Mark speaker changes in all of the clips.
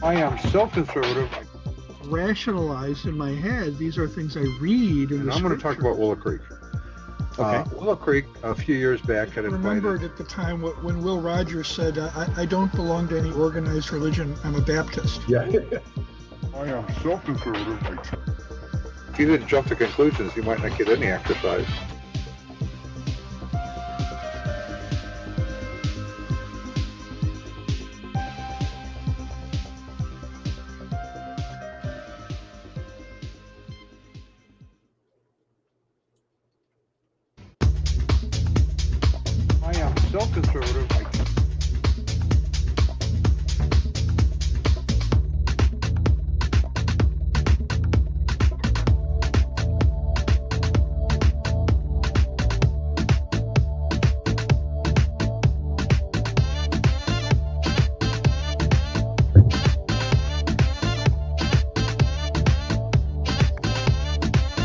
Speaker 1: I am so conservative.
Speaker 2: Rationalize in my head. These are things I read in
Speaker 1: And
Speaker 2: the
Speaker 1: I'm going to talk about Willow Creek.
Speaker 3: Okay.
Speaker 1: Willow Creek, a few years back, had
Speaker 2: I
Speaker 1: invited.
Speaker 2: remembered at the time when Will Rogers said, I don't belong to any organized religion. I'm a Baptist.
Speaker 3: Yeah.
Speaker 1: I am so conservative. If you didn't jump to conclusions, you might not get any exercise. I am so conservative.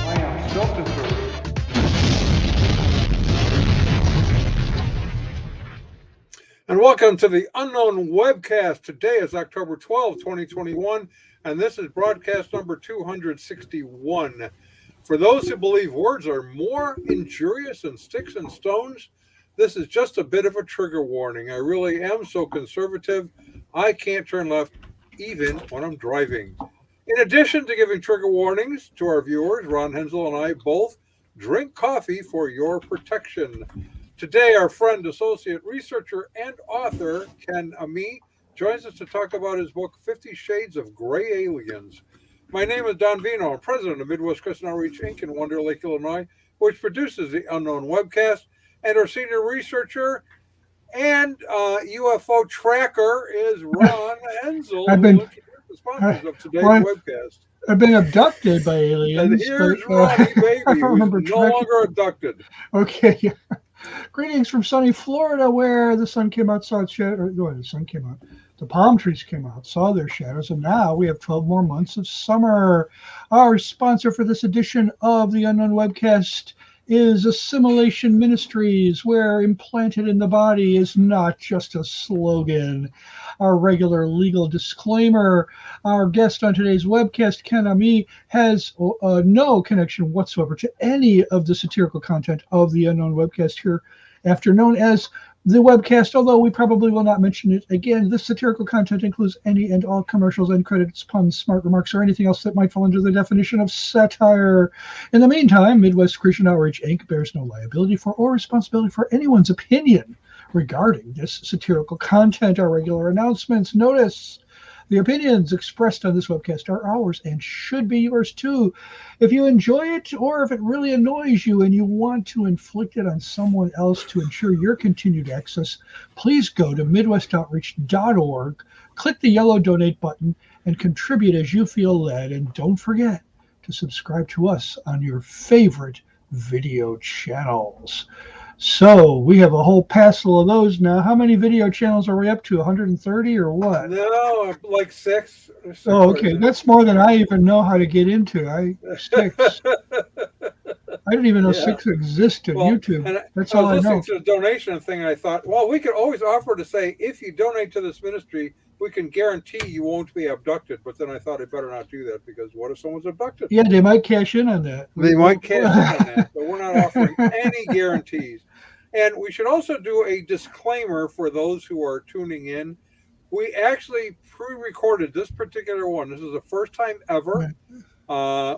Speaker 1: I am so conservative. And welcome to the Unknown Webcast. Today is October 12, 2021, and this is broadcast number 261. For those who believe words are more injurious than sticks and stones, this is just a bit of a trigger warning. I really am so conservative, I can't turn left even when I'm driving. In addition to giving trigger warnings to our viewers, Ron Hensel and I both drink coffee for your protection. Today, our friend, associate researcher, and author, Ken Ammi, joins us to talk about his book, 50 Shades of Gray Aliens. My name is Don Vino. I'm president of Midwest Christian Outreach, Inc. in Wonder Lake, Illinois, which produces the Unknown Webcast. And our senior researcher and UFO tracker is Ron Hensel, who will introduce the sponsors of today's webcast.
Speaker 2: I've been abducted by aliens.
Speaker 1: And here's Ronnie Baby, who's no longer abducted.
Speaker 2: Okay, yeah. Greetings from sunny Florida, where the sun came out, saw its shadow. The sun came out. The palm trees came out, saw their shadows, and now we have 12 more months of summer. Our sponsor for this edition of the Unknown Webcast is Assimilation Ministries, where implanted in the body is not just a slogan. Our regular legal disclaimer: our guest on today's webcast, Ken Ammi, has no connection whatsoever to any of the satirical content of the Unknown Webcast, hereafter known as the webcast, although we probably will not mention it again. This satirical content includes any and all commercials, end credits, puns, smart remarks, or anything else that might fall under the definition of satire. In the meantime, Midwest Christian Outreach, Inc. bears no liability for or responsibility for anyone's opinion regarding this satirical content. Our regular announcements: notice the opinions expressed on this webcast are ours and should be yours too. If you enjoy it, or if it really annoys you and you want to inflict it on someone else to ensure your continued access, please go to midwestoutreach.org, click the yellow donate button, and contribute as you feel led. And don't forget to subscribe to us on your favorite video channels. So we have a whole passel of those now. How many video channels are we up to? 130 or what?
Speaker 1: No, like six.
Speaker 2: Oh, okay. That's more than I even know how to get into. Six. I didn't even know six existed.
Speaker 1: Well,
Speaker 2: YouTube. That's all I know.
Speaker 1: I was listening to the donation thing, and I thought, well, we could always offer to say, if you donate to this ministry, we can guarantee you won't be abducted. But then I thought I better not do that, because what if someone's abducted?
Speaker 2: Yeah, they might cash in on that.
Speaker 1: They might cash in on that, but we're not offering any guarantees. And we should also do a disclaimer for those who are tuning in. We actually pre-recorded this particular one. This is the first time ever.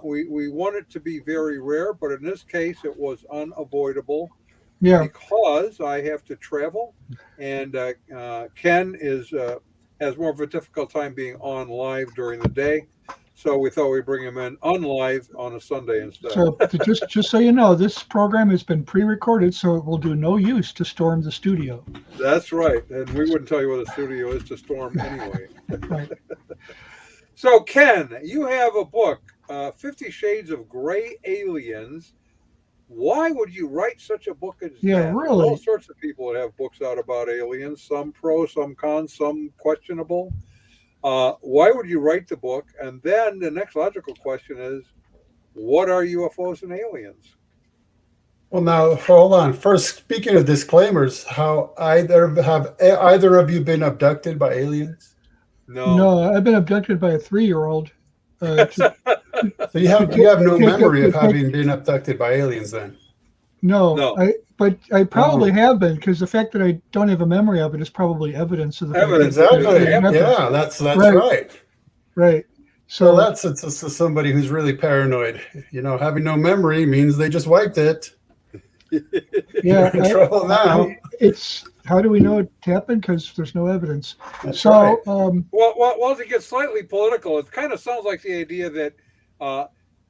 Speaker 1: We want it to be very rare, but in this case, it was unavoidable.
Speaker 2: Yeah.
Speaker 1: Because I have to travel, and Ken has more of a difficult time being on live during the day. So we thought we'd bring him in unlive on a Sunday instead.
Speaker 2: So just so you know, this program has been pre-recorded, so it will do no use to storm the studio.
Speaker 1: That's right. And we wouldn't tell you where the studio is to storm anyway.
Speaker 2: Right.
Speaker 1: So, Ken, you have a book, 50 Shades of Gray Aliens. Why would you write such a book as that?
Speaker 2: Yeah, really.
Speaker 1: There's all sorts of people that have books out about aliens, some pro, some con, some questionable. Why would you write the book? And then the next logical question is, what are UFOs and aliens?
Speaker 3: Well, now, hold on. First, speaking of disclaimers, have either of you been abducted by aliens?
Speaker 1: No.
Speaker 2: No, I've been abducted by a 3-year-old. To
Speaker 3: So you have no
Speaker 2: take
Speaker 3: memory
Speaker 2: up-
Speaker 3: of
Speaker 2: to
Speaker 3: having been abducted by aliens then?
Speaker 2: No,
Speaker 1: No.
Speaker 2: but I probably
Speaker 3: Oh.
Speaker 2: have been, because the fact that I don't have a memory of it is probably evidence of the fact
Speaker 1: Evidence
Speaker 2: that
Speaker 1: that
Speaker 3: Exactly.
Speaker 1: it happened.
Speaker 3: Yeah, that's
Speaker 2: Right.
Speaker 3: right.
Speaker 2: Right.
Speaker 3: So
Speaker 2: So
Speaker 3: that's it's somebody who's really paranoid. You know, having no memory means they just wiped it.
Speaker 2: yeah,
Speaker 3: You're in trouble now.
Speaker 2: it's how do we know it happened? Because there's no evidence.
Speaker 3: That's
Speaker 2: So
Speaker 3: right.
Speaker 1: Well, to get slightly political, it kind of sounds like the idea that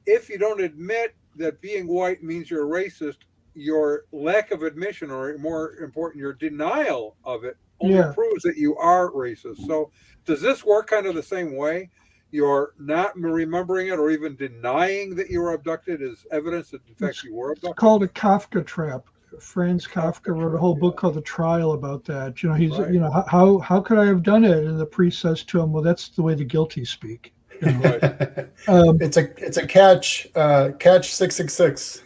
Speaker 1: if you don't admit that being white means you're a racist, your lack of admission, or more important, your denial of it, only
Speaker 2: Yeah.
Speaker 1: proves that you are racist. So, does this work kind of the same way? You're not remembering it or even denying that you were abducted is evidence that, in fact, you were
Speaker 2: It's
Speaker 1: abducted?
Speaker 2: called a Kafka trap. Franz Kafka wrote a whole book called The Trial about that. You know, he's
Speaker 1: Right.
Speaker 2: you know how could I have done it? And the priest says to him, "Well, that's the way the guilty speak." You know?
Speaker 1: Right.
Speaker 3: It's a catch 666.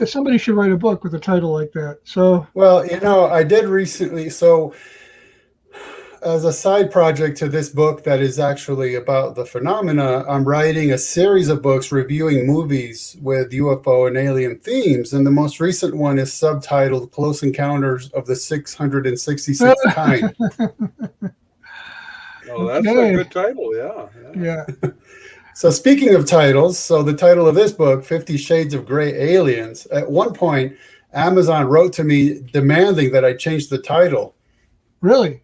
Speaker 2: Somebody should write a book with a title like that. So
Speaker 3: Well, you know, I did recently. So, as a side project to this book that is actually about the phenomena, I'm writing a series of books reviewing movies with UFO and alien themes. And the most recent one is subtitled Close Encounters of the 666th Kind.
Speaker 1: Oh, that's a
Speaker 2: Okay.
Speaker 1: good title. Yeah.
Speaker 2: yeah,
Speaker 3: So, speaking of titles, so the title of this book, 50 Shades of Grey Aliens, at one point, Amazon wrote to me demanding that I change the title.
Speaker 2: really.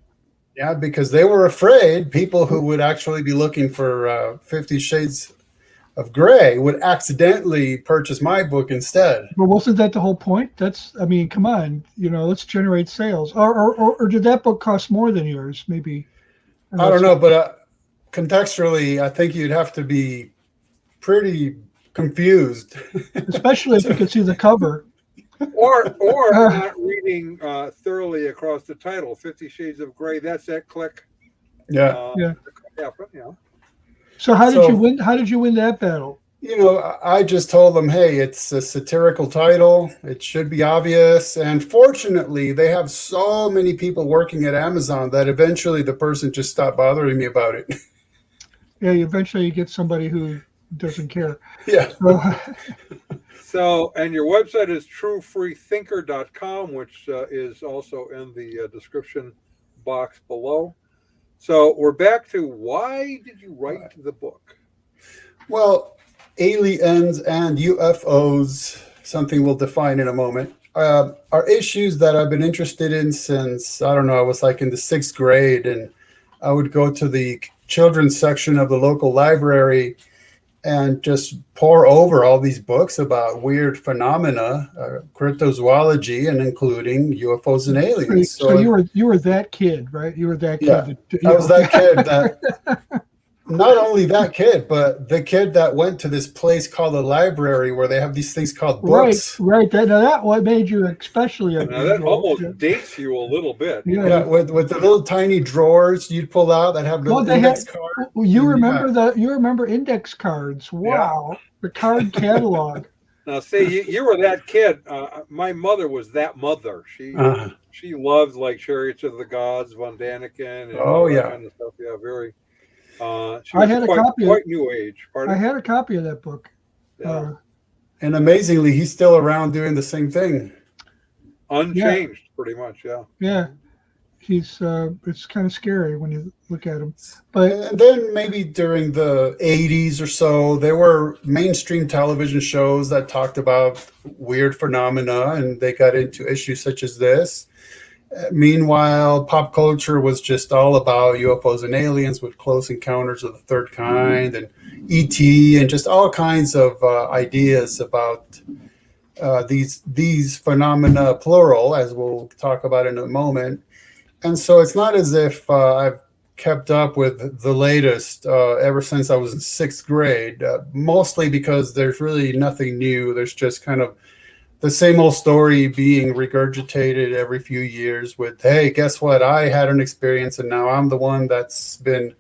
Speaker 3: Yeah, because they were afraid people who would actually be looking for 50 Shades of Grey would accidentally purchase my book instead.
Speaker 2: But wasn't that the whole point? I mean, come on, let's generate sales. Or did that book cost more than yours? Maybe.
Speaker 3: I don't know, but contextually, I think you'd have to be pretty confused.
Speaker 2: Especially if you could see the cover.
Speaker 1: Or not reading thoroughly across the title, 50 Shades of Grey. That's that click.
Speaker 3: Yeah.
Speaker 2: Yeah.
Speaker 1: Yeah.
Speaker 2: So how did you win? How did you win that battle?
Speaker 3: You know, I just told them, hey, it's a satirical title. It should be obvious. And fortunately, they have so many people working at Amazon that eventually the person just stopped bothering me about it.
Speaker 2: Yeah, eventually you get somebody who doesn't care.
Speaker 3: Yeah.
Speaker 1: So, and your website is truefreethinker.com, which is also in the description box below. So we're back to, why did you write the book?
Speaker 3: Well, aliens and UFOs, something we'll define in a moment, are issues that I've been interested in since, I don't know, I was like in the 6th grade, and I would go to the children's section of the local library and just pour over all these books about weird phenomena, cryptozoology, and including UFOs and aliens.
Speaker 2: So you were that kid, right? You were that kid.
Speaker 3: Yeah, I was that kid that. Not only that kid, but the kid that went to this place called a library where they have these things called books.
Speaker 2: Right. That what made you especially
Speaker 1: Now that almost dates you a little bit.
Speaker 3: Yeah, with the little tiny drawers you'd pull out that have little index cards.
Speaker 2: You remember index cards. Wow. Yeah. The card catalog.
Speaker 1: Now, see, you were that kid. My mother was that mother. She loved like Chariots of the Gods, Von Daniken, and all that kind of stuff. Yeah, very. She was quite new age. Pardon?
Speaker 2: I had a copy of that book.
Speaker 1: Yeah.
Speaker 3: And amazingly, he's still around doing the same thing.
Speaker 1: Unchanged, pretty much. Yeah.
Speaker 2: Yeah. He's it's kind of scary when you look at him. But
Speaker 3: and then maybe during the 80s or so, there were mainstream television shows that talked about weird phenomena, and they got into issues such as this. Meanwhile, pop culture was just all about UFOs and aliens, with Close Encounters of the Third Kind and ET, and just all kinds of ideas about these phenomena, plural, as we'll talk about in a moment. And so it's not as if I've kept up with the latest ever since I was in 6th grade, mostly because there's really nothing new. There's just kind of the same old story being regurgitated every few years with, hey, guess what? I had an experience, and now I'm the one that's been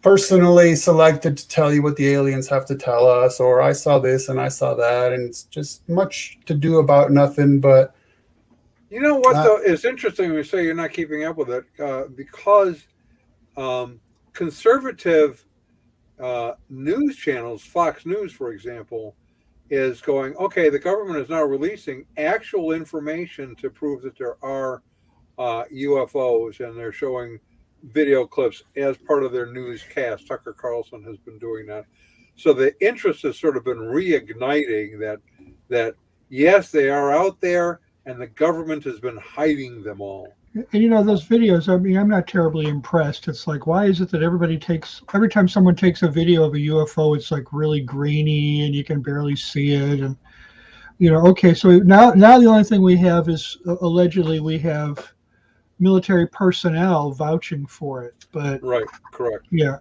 Speaker 3: personally selected to tell you what the aliens have to tell us, or I saw this and I saw that. And it's just much to do about nothing but
Speaker 1: You know what,
Speaker 3: Uh,
Speaker 1: though? It's interesting when you say you're not keeping up with it because conservative news channels, Fox News, for example, is going, okay, the government is now releasing actual information to prove that there are UFOs, and they're showing video clips as part of their newscast. Tucker Carlson has been doing that. So the interest has sort of been reigniting that yes, they are out there, and the government has been hiding them all.
Speaker 2: And you know, those videos, I mean, I'm not terribly impressed. It's like, why is it that every time someone takes a video of a UFO, it's like really grainy and you can barely see it. And, you know, okay, so now the only thing we have is allegedly we have military personnel vouching for it. But
Speaker 1: Right, correct.
Speaker 2: yeah,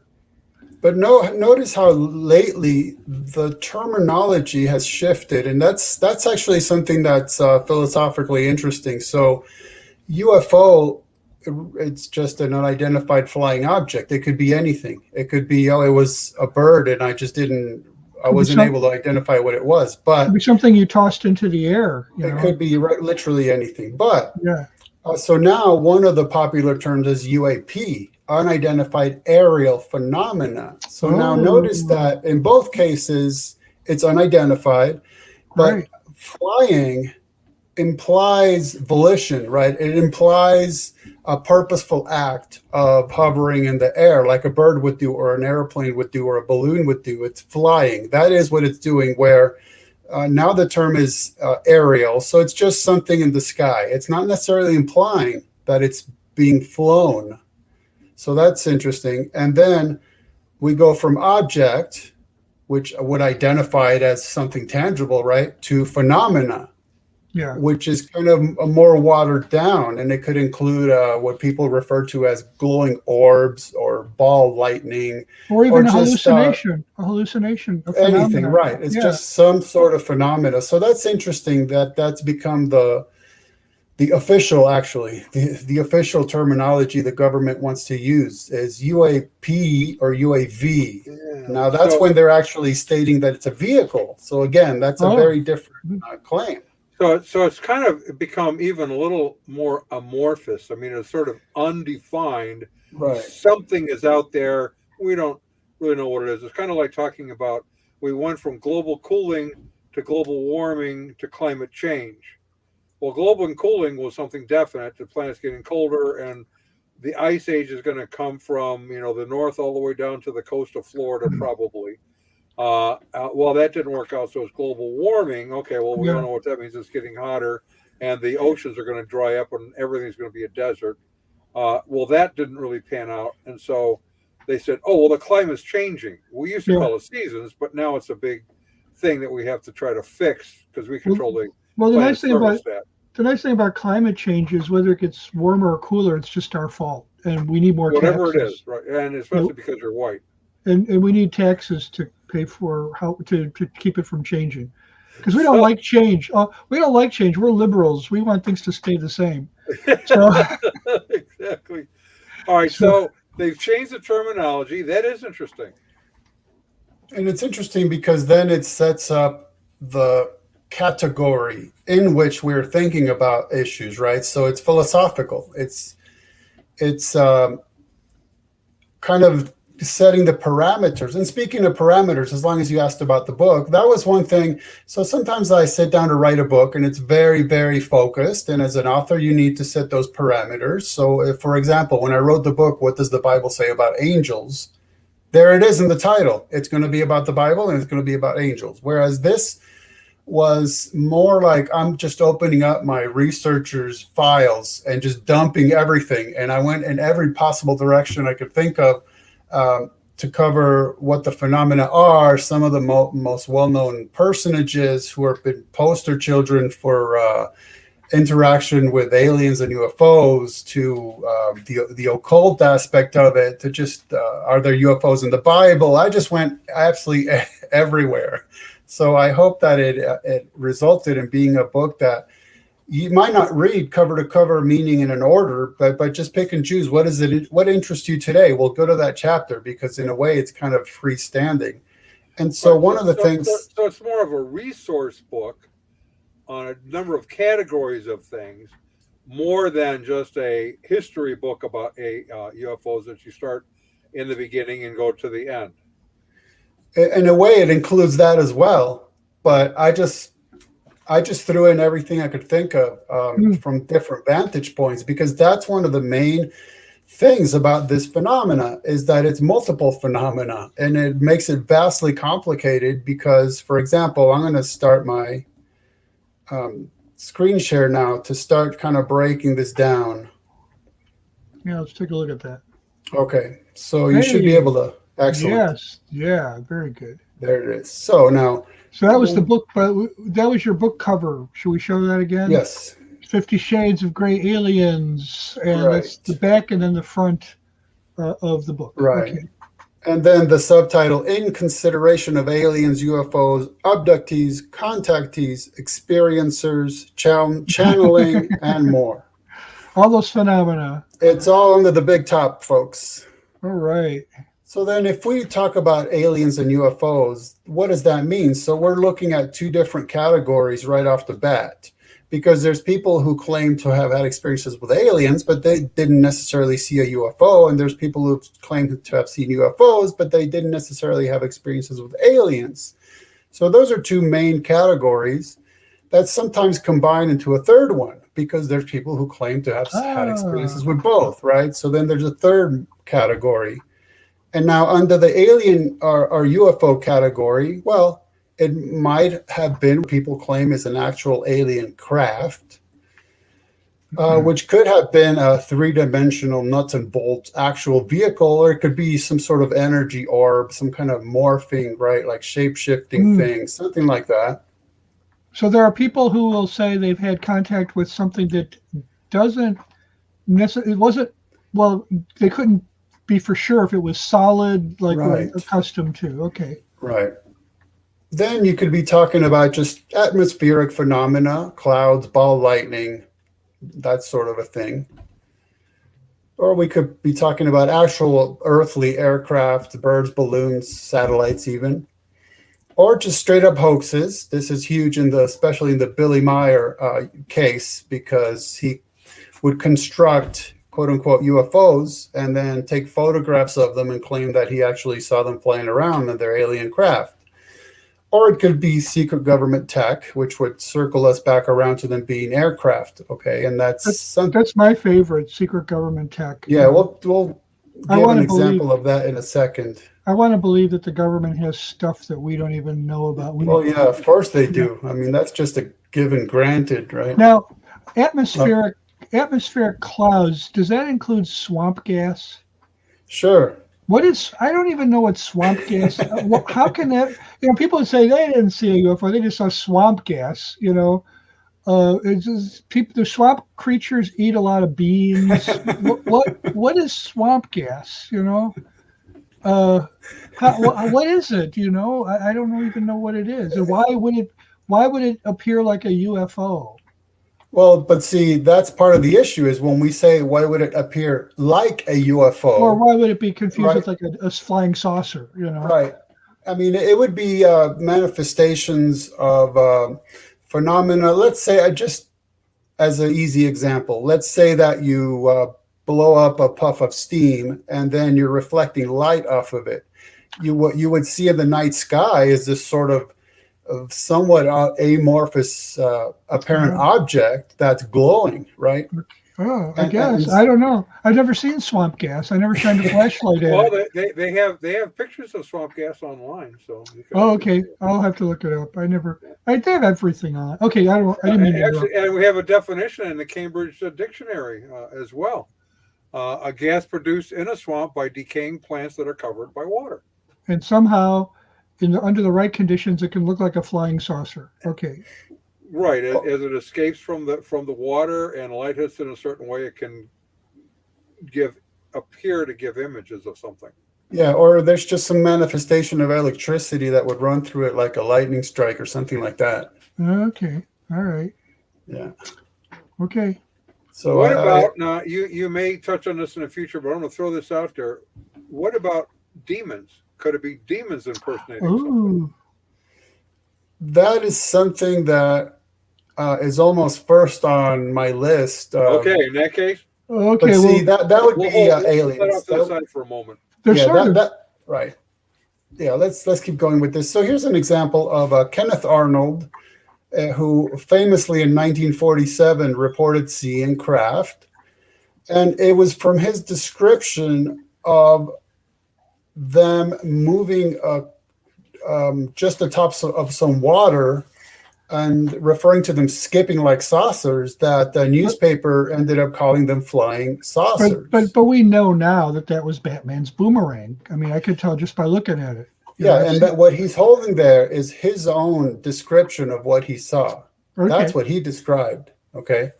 Speaker 3: but notice how lately the terminology has shifted, and that's actually something that's philosophically interesting. So UFO, it's just an unidentified flying object. It could be anything. It could be, oh, it was a bird, and I wasn't able to identify what it was.
Speaker 2: could
Speaker 3: But
Speaker 2: be something you tossed into the air, you
Speaker 3: it
Speaker 2: know?
Speaker 3: could be literally anything. But
Speaker 2: Yeah.
Speaker 3: so now one of the popular terms is UAP, unidentified aerial phenomena. So now notice
Speaker 2: Oh,
Speaker 3: that in both cases, it's unidentified, but
Speaker 2: right.
Speaker 3: flying implies volition, right? It implies a purposeful act of hovering in the air like a bird would do, or an airplane would do, or a balloon would do. It's flying. That is what it's doing, where now the term is aerial. So it's just something in the sky. It's not necessarily implying that it's being flown. So that's interesting. And then we go from object, which would identify it as something tangible, right, to phenomena,
Speaker 2: Yeah.
Speaker 3: which is kind of a more watered down, and it could include what people refer to as glowing orbs or ball lightning,
Speaker 2: Or
Speaker 3: or
Speaker 2: even
Speaker 3: just
Speaker 2: a hallucination, a
Speaker 3: anything.
Speaker 2: phenomenon.
Speaker 3: Right? It's
Speaker 2: Yeah.
Speaker 3: just some sort of phenomena. So that's interesting that that's become the official, actually, the official terminology the government wants to use is UAP or UAV.
Speaker 1: Yeah.
Speaker 3: Now that's when they're actually stating that it's a vehicle. So again, that's a
Speaker 2: Oh,
Speaker 3: very different claim.
Speaker 1: So it's kind of become even a little more amorphous. I mean, it's sort of undefined.
Speaker 3: Right.
Speaker 1: Something is out there. We don't really know what it is. It's kind of like talking about we went from global cooling to global warming to climate change. Well, global cooling was something definite. The planet's getting colder, and the ice age is going to come from the north all the way down to the coast of Florida, probably. Well, that didn't work out, so it's global warming. Okay, well, we don't
Speaker 2: yeah.
Speaker 1: know what that means. It's getting hotter, and the oceans are going to dry up, and everything's going to be a desert. Well, that didn't really pan out, and so they said, "Oh, well, the climate's changing. We used to
Speaker 2: Yeah.
Speaker 1: call it seasons, but now it's a big thing that we have to try to fix because we
Speaker 2: Well,
Speaker 1: control the
Speaker 2: well,
Speaker 1: planet's thermostat."
Speaker 2: the nice thing about climate change is whether it gets warmer or cooler, it's just our fault, and we need more
Speaker 1: Whatever it
Speaker 2: taxes.
Speaker 1: is, right? And
Speaker 2: You
Speaker 1: especially
Speaker 2: know,
Speaker 1: because you're white.
Speaker 2: and we need taxes to pay for how to keep it from changing, because we don't
Speaker 1: So
Speaker 2: like change. We don't like change. We're liberals. We want things to stay the same. So,
Speaker 1: exactly. All right,
Speaker 2: so
Speaker 1: so they've changed the terminology. That is interesting.
Speaker 3: And it's interesting because then it sets up the category in which we're thinking about issues, right? So it's philosophical. It's kind of setting the parameters. And speaking of parameters, as long as you asked about the book, that was one thing. So sometimes I sit down to write a book and it's very, very focused. And as an author, you need to set those parameters. So if, for example, when I wrote the book, What Does the Bible Say About Angels? There it is in the title. It's going to be about the Bible and it's going to be about angels. Whereas this was more like I'm just opening up my researcher's files and just dumping everything. And I went in every possible direction I could think of to cover what the phenomena are, some of the most well-known personages who have been poster children for interaction with aliens and UFOs, to the occult aspect of it, to just are there UFOs in the Bible? I just went absolutely everywhere. So I hope that it resulted in being a book that you might not read cover to cover, meaning in an order, but just pick and choose what interests you today. We'll go to that chapter because in a way it's kind of freestanding. And so
Speaker 1: Right.
Speaker 3: one of the things,
Speaker 1: So it's more of a resource book on a number of categories of things, more than just a history book about UFOs that you start in the beginning and go to the end.
Speaker 3: In a way, it includes that as well. But I just threw in everything I could think of from different vantage points, because that's one of the main things about this phenomena, is that it's multiple phenomena, and it makes it vastly complicated. Because, for example, I'm going to start my screen share now to start kind of breaking this down.
Speaker 2: Yeah, let's take a look at that.
Speaker 3: Okay, so you should be able to. Excellent.
Speaker 2: Yes, yeah, very good.
Speaker 3: There it is. So now.
Speaker 2: So that was the book, but that was your book cover. Should we show that again?
Speaker 3: Yes.
Speaker 2: 50 Shades of Grey Aliens, and that's the back and then the front of the book.
Speaker 3: Right.
Speaker 2: Okay.
Speaker 3: And then the subtitle, In Consideration of Aliens, UFOs, Abductees, Contactees, Experiencers, Channeling, and more.
Speaker 2: All those phenomena.
Speaker 3: It's all under the big top, folks.
Speaker 2: All right.
Speaker 3: So then if we talk about aliens and UFOs, what does that mean? So we're looking at two different categories right off the bat, because there's people who claim to have had experiences with aliens, but they didn't necessarily see a UFO. And there's people who claim to have seen UFOs, but they didn't necessarily have experiences with aliens. So those are two main categories that sometimes combine into a third one, because there's people who claim to have had experiences with both, right? So then there's a third category. And now under the alien or UFO category, well, it might have been people claim is an actual alien craft, which could have been a three-dimensional nuts and bolts actual vehicle, or it could be some sort of energy orb, some kind of morphing, right, like shape-shifting thing, something like that.
Speaker 2: So there are people who will say they've had contact with something that doesn't necessarily, it wasn't, well, they couldn't be for sure if it was solid, like we're accustomed to. Okay.
Speaker 3: Right. Then you could be talking about just atmospheric phenomena, clouds, ball lightning, that sort of a thing. Or we could be talking about actual earthly aircraft, birds, balloons, satellites even. Or just straight up hoaxes. This is huge especially in the Billy Meyer case, because he would construct quote unquote UFOs and then take photographs of them and claim that he actually saw them flying around in their alien craft. Or it could be secret government tech, which would circle us back around to them being aircraft. Okay, and that's
Speaker 2: my favorite, secret government tech.
Speaker 3: Yeah, we'll give an example of that in a second.
Speaker 2: I want to believe that the government has stuff that we don't even know about.
Speaker 3: Yeah, of course they do. I mean, that's just a given granted, right?
Speaker 2: Now, atmospheric clouds, does that include swamp gas?
Speaker 3: Sure.
Speaker 2: I don't even know what swamp gas, how can that, people would say they didn't see a UFO, they just saw swamp gas, it's just the swamp creatures eat a lot of beans. What is swamp gas, what is it, I don't even know what it is. And why would it appear like a UFO?
Speaker 3: Well, but see, that's part of the issue is when we say, why would it appear like a UFO?
Speaker 2: Or why would it be confused with like a flying saucer,
Speaker 3: Right. I mean, it would be manifestations of phenomena. Let's say, just as an easy example, let's say that you blow up a puff of steam and then you're reflecting light off of it. What you would see in the night sky is this sort of somewhat amorphous apparent object that's glowing, right?
Speaker 2: Oh, I guess. I don't know. I've never seen swamp gas. I never shined a flashlight at it.
Speaker 1: Well, they have pictures of swamp gas online, so.
Speaker 2: Okay. I'll have to look it up. I have everything on. Okay, I didn't mean to
Speaker 1: actually, and we have a definition in the Cambridge Dictionary as well. A gas produced in a swamp by decaying plants that are covered by water.
Speaker 2: And somehow, under the right conditions, it can look like a flying saucer. Okay.
Speaker 1: Right. As it escapes from the water and light hits in a certain way, it can appear to give images of something.
Speaker 3: Yeah, or there's just some manifestation of electricity that would run through it like a lightning strike or something like that.
Speaker 2: Okay. All right.
Speaker 3: Yeah.
Speaker 2: Okay.
Speaker 3: So
Speaker 1: what about now? You may touch on this in the future, but I'm going to throw this out there. What about demons? Could it be demons impersonating something?
Speaker 3: That is something that is almost first on my list.
Speaker 1: Okay, in that case,
Speaker 2: Okay,
Speaker 3: But see,
Speaker 2: well,
Speaker 3: that would
Speaker 1: we'll
Speaker 3: be
Speaker 1: hold that
Speaker 3: aliens.
Speaker 1: off to the side for a moment.
Speaker 2: they're
Speaker 3: Yeah,
Speaker 2: sort of.
Speaker 3: that right. Yeah, let's keep going with this. So here's an example of Kenneth Arnold, who famously in 1947 reported seeing craft, and it was from his description of them moving just atop of some water and referring to them skipping like saucers that the newspaper ended up calling them flying saucers.
Speaker 2: But we know now that was Batman's boomerang. I mean, I could tell just by looking at it.
Speaker 3: Yeah, and that what he's holding there is his own description of what he saw.
Speaker 2: Okay.
Speaker 3: That's what he described. Okay.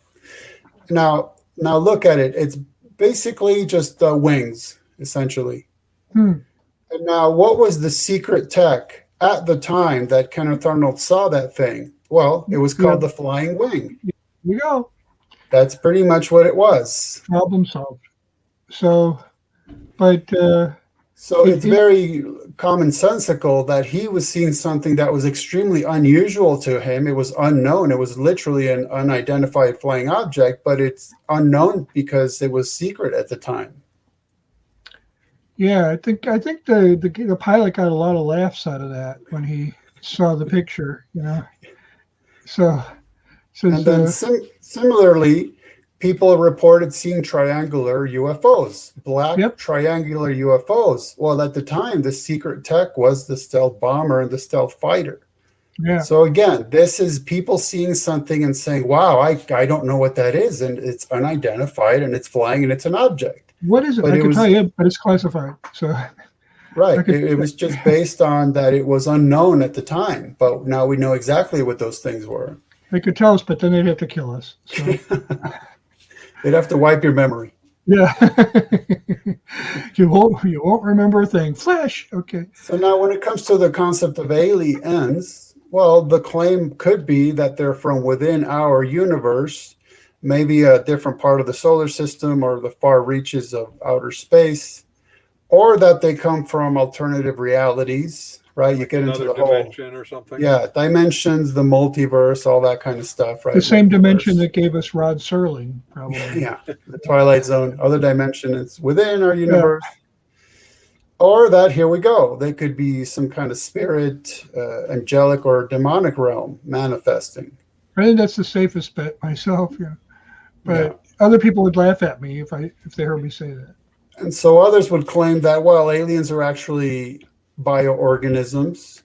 Speaker 3: Now look at it. It's basically just wings, essentially. And now, what was the secret tech at the time that Kenneth Arnold saw that thing? Well, it was called the flying wing.
Speaker 2: Here you go.
Speaker 3: That's pretty much what it was.
Speaker 2: Problem solved. So, but
Speaker 3: so it's very commonsensical that he was seeing something that was extremely unusual to him. It was unknown. It was literally an unidentified flying object, but it's unknown because it was secret at the time.
Speaker 2: Yeah, I think the pilot got a lot of laughs out of that when he saw the picture. So
Speaker 3: and then similarly, people reported seeing triangular UFOs, black triangular UFOs. Well, at the time, the secret tech was the stealth bomber and the stealth fighter.
Speaker 2: Yeah.
Speaker 3: So again, this is people seeing something and saying, "Wow, I don't know what that is, and it's unidentified, and it's flying, and it's an object."
Speaker 2: What is it?
Speaker 3: But
Speaker 2: I can tell you, but it's classified. So.
Speaker 3: Right. It was just based on that it was unknown at the time, but now we know exactly what those things were.
Speaker 2: They could tell us, but then they'd have to kill us. So.
Speaker 3: They'd have to wipe your memory.
Speaker 2: Yeah. you won't remember a thing. Flash. Okay.
Speaker 3: So now when it comes to the concept of aliens, well, the claim could be that they're from within our universe, maybe a different part of the solar system or the far reaches of outer space, or that they come from alternative realities, right? You get into the whole
Speaker 1: dimension or something.
Speaker 3: Yeah, dimensions, the multiverse, all that kind of stuff, right?
Speaker 2: The same dimension that gave us Rod Serling, probably.
Speaker 3: Yeah, the Twilight Zone, other dimension is within our universe. Or that, here we go, they could be some kind of spirit, angelic or demonic realm manifesting.
Speaker 2: I think that's the safest bet myself, But other people would laugh at me if they heard me say that.
Speaker 3: And so others would claim that, well, aliens are actually bioorganisms,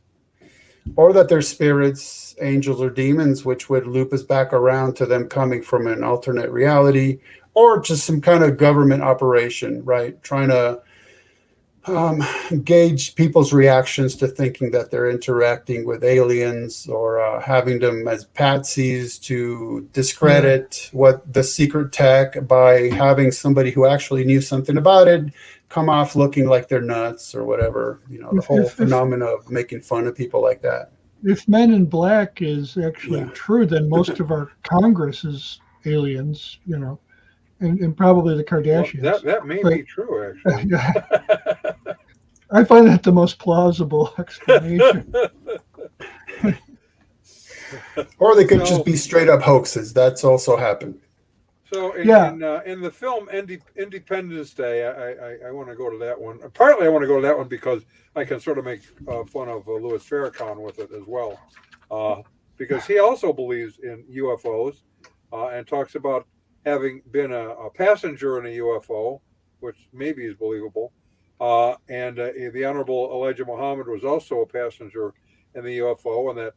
Speaker 3: or that they're spirits, angels, or demons, which would loop us back around to them coming from an alternate reality, or just some kind of government operation, right? Trying to gauge people's reactions to thinking that they're interacting with aliens, or having them as patsies to discredit what the secret tech by having somebody who actually knew something about it come off looking like they're nuts or whatever. The whole phenomena of making fun of people like that.
Speaker 2: If Men in Black is actually true, then most of our Congress is aliens, and probably the Kardashians.
Speaker 1: Well, that may be true, actually.
Speaker 2: I find that the most plausible explanation.
Speaker 3: Or they could just be straight up hoaxes. That's also happened.
Speaker 1: So in the film Independence Day, I want to go to that one. Partly I want to go to that one because I can sort of make fun of Louis Farrakhan with it as well. Because he also believes in UFOs and talks about having been a passenger in a UFO, which maybe is believable. And the Honorable Elijah Muhammad was also a passenger in the UFO, and that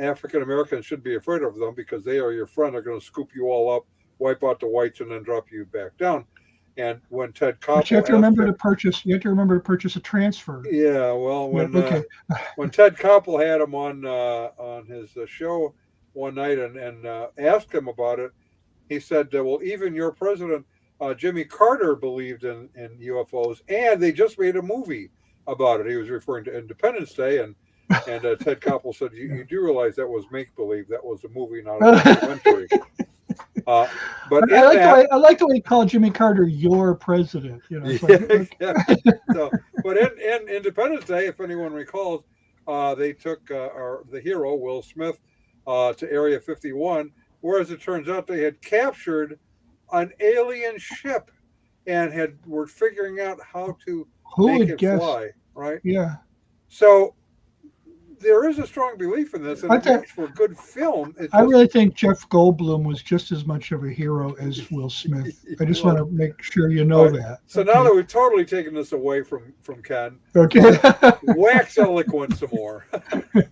Speaker 1: African Americans shouldn't be afraid of them because they are your friend. They're going to scoop you all up, wipe out the whites, and then drop you back down. And when Ted Koppel,
Speaker 2: but you have to remember to purchase. You have to remember to purchase a transfer.
Speaker 1: Yeah, well, when Ted Koppel had him on his show one night and asked him about it, he said, "Well, even your president." Jimmy Carter believed in UFOs, and they just made a movie about it. He was referring to Independence Day, and Ted Koppel said, "You do realize that was make believe? That was a movie, not a documentary." But
Speaker 2: I like the way he called Jimmy Carter your president.
Speaker 1: But in Independence Day, if anyone recalls, they took the hero Will Smith to Area 51, whereas it turns out they had captured an alien ship and were figuring out how to
Speaker 2: Who
Speaker 1: make
Speaker 2: would
Speaker 1: it
Speaker 2: guess?
Speaker 1: fly, right?
Speaker 2: Yeah.
Speaker 1: So there is a strong belief in this, and
Speaker 2: I
Speaker 1: it
Speaker 2: think-
Speaker 1: makes for good film. It's
Speaker 2: I
Speaker 1: just,
Speaker 2: really think Jeff Goldblum was just as much of a hero as Will Smith. I just want to make sure you know
Speaker 1: Right.
Speaker 2: that.
Speaker 1: so now that we've totally taken this away from Ken,
Speaker 2: Okay.
Speaker 1: wax eloquent some more.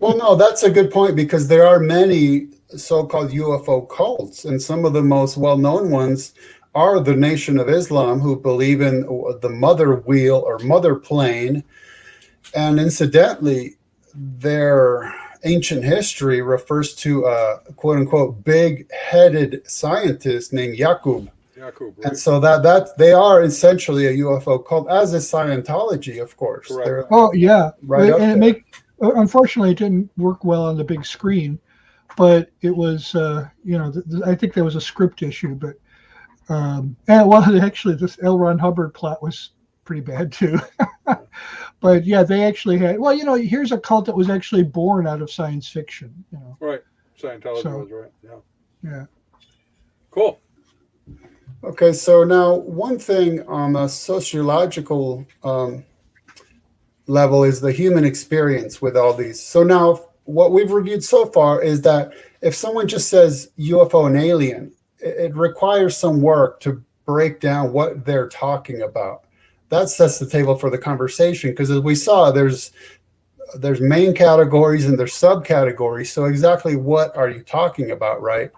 Speaker 3: Well, no, that's a good point because there are many so-called UFO cults, and some of the most well-known ones are the Nation of Islam, who believe in the mother wheel or mother plane, and incidentally, their ancient history refers to a quote-unquote big-headed scientist named Yaqub.
Speaker 1: Yaqub, right?
Speaker 3: And so that they are essentially a UFO cult, as is Scientology, of course.
Speaker 1: Correct.
Speaker 3: They're
Speaker 2: Oh yeah,
Speaker 3: right up
Speaker 2: and
Speaker 3: there.
Speaker 2: unfortunately, it didn't work well on the big screen, but it was I think there was a script issue, but and well, actually, this L. Ron Hubbard plot was pretty bad too. But yeah, they actually had. Well, here's a cult that was actually born out of science fiction.
Speaker 1: Right. Scientology
Speaker 2: So-
Speaker 1: was right. Yeah.
Speaker 2: Yeah.
Speaker 1: Cool.
Speaker 3: Okay, so now one thing on a sociological level is the human experience with all these. So now what we've reviewed so far is that if someone just says UFO and alien, it requires some work to break down what they're talking about. That sets the table for the conversation because as we saw, there's main categories and there's subcategories. So exactly what are you talking about, right?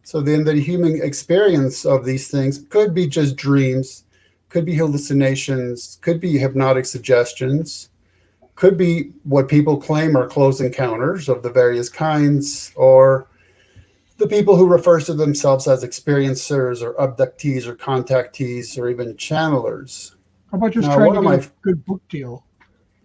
Speaker 3: So then the human experience of these things could be just dreams, could be hallucinations, could be hypnotic suggestions, could be what people claim are close encounters of the various kinds, or the people who refer to themselves as experiencers or abductees or contactees or even channelers.
Speaker 2: How about just
Speaker 3: Now,
Speaker 2: trying
Speaker 3: one
Speaker 2: to
Speaker 3: of
Speaker 2: get
Speaker 3: my-
Speaker 2: a good book deal?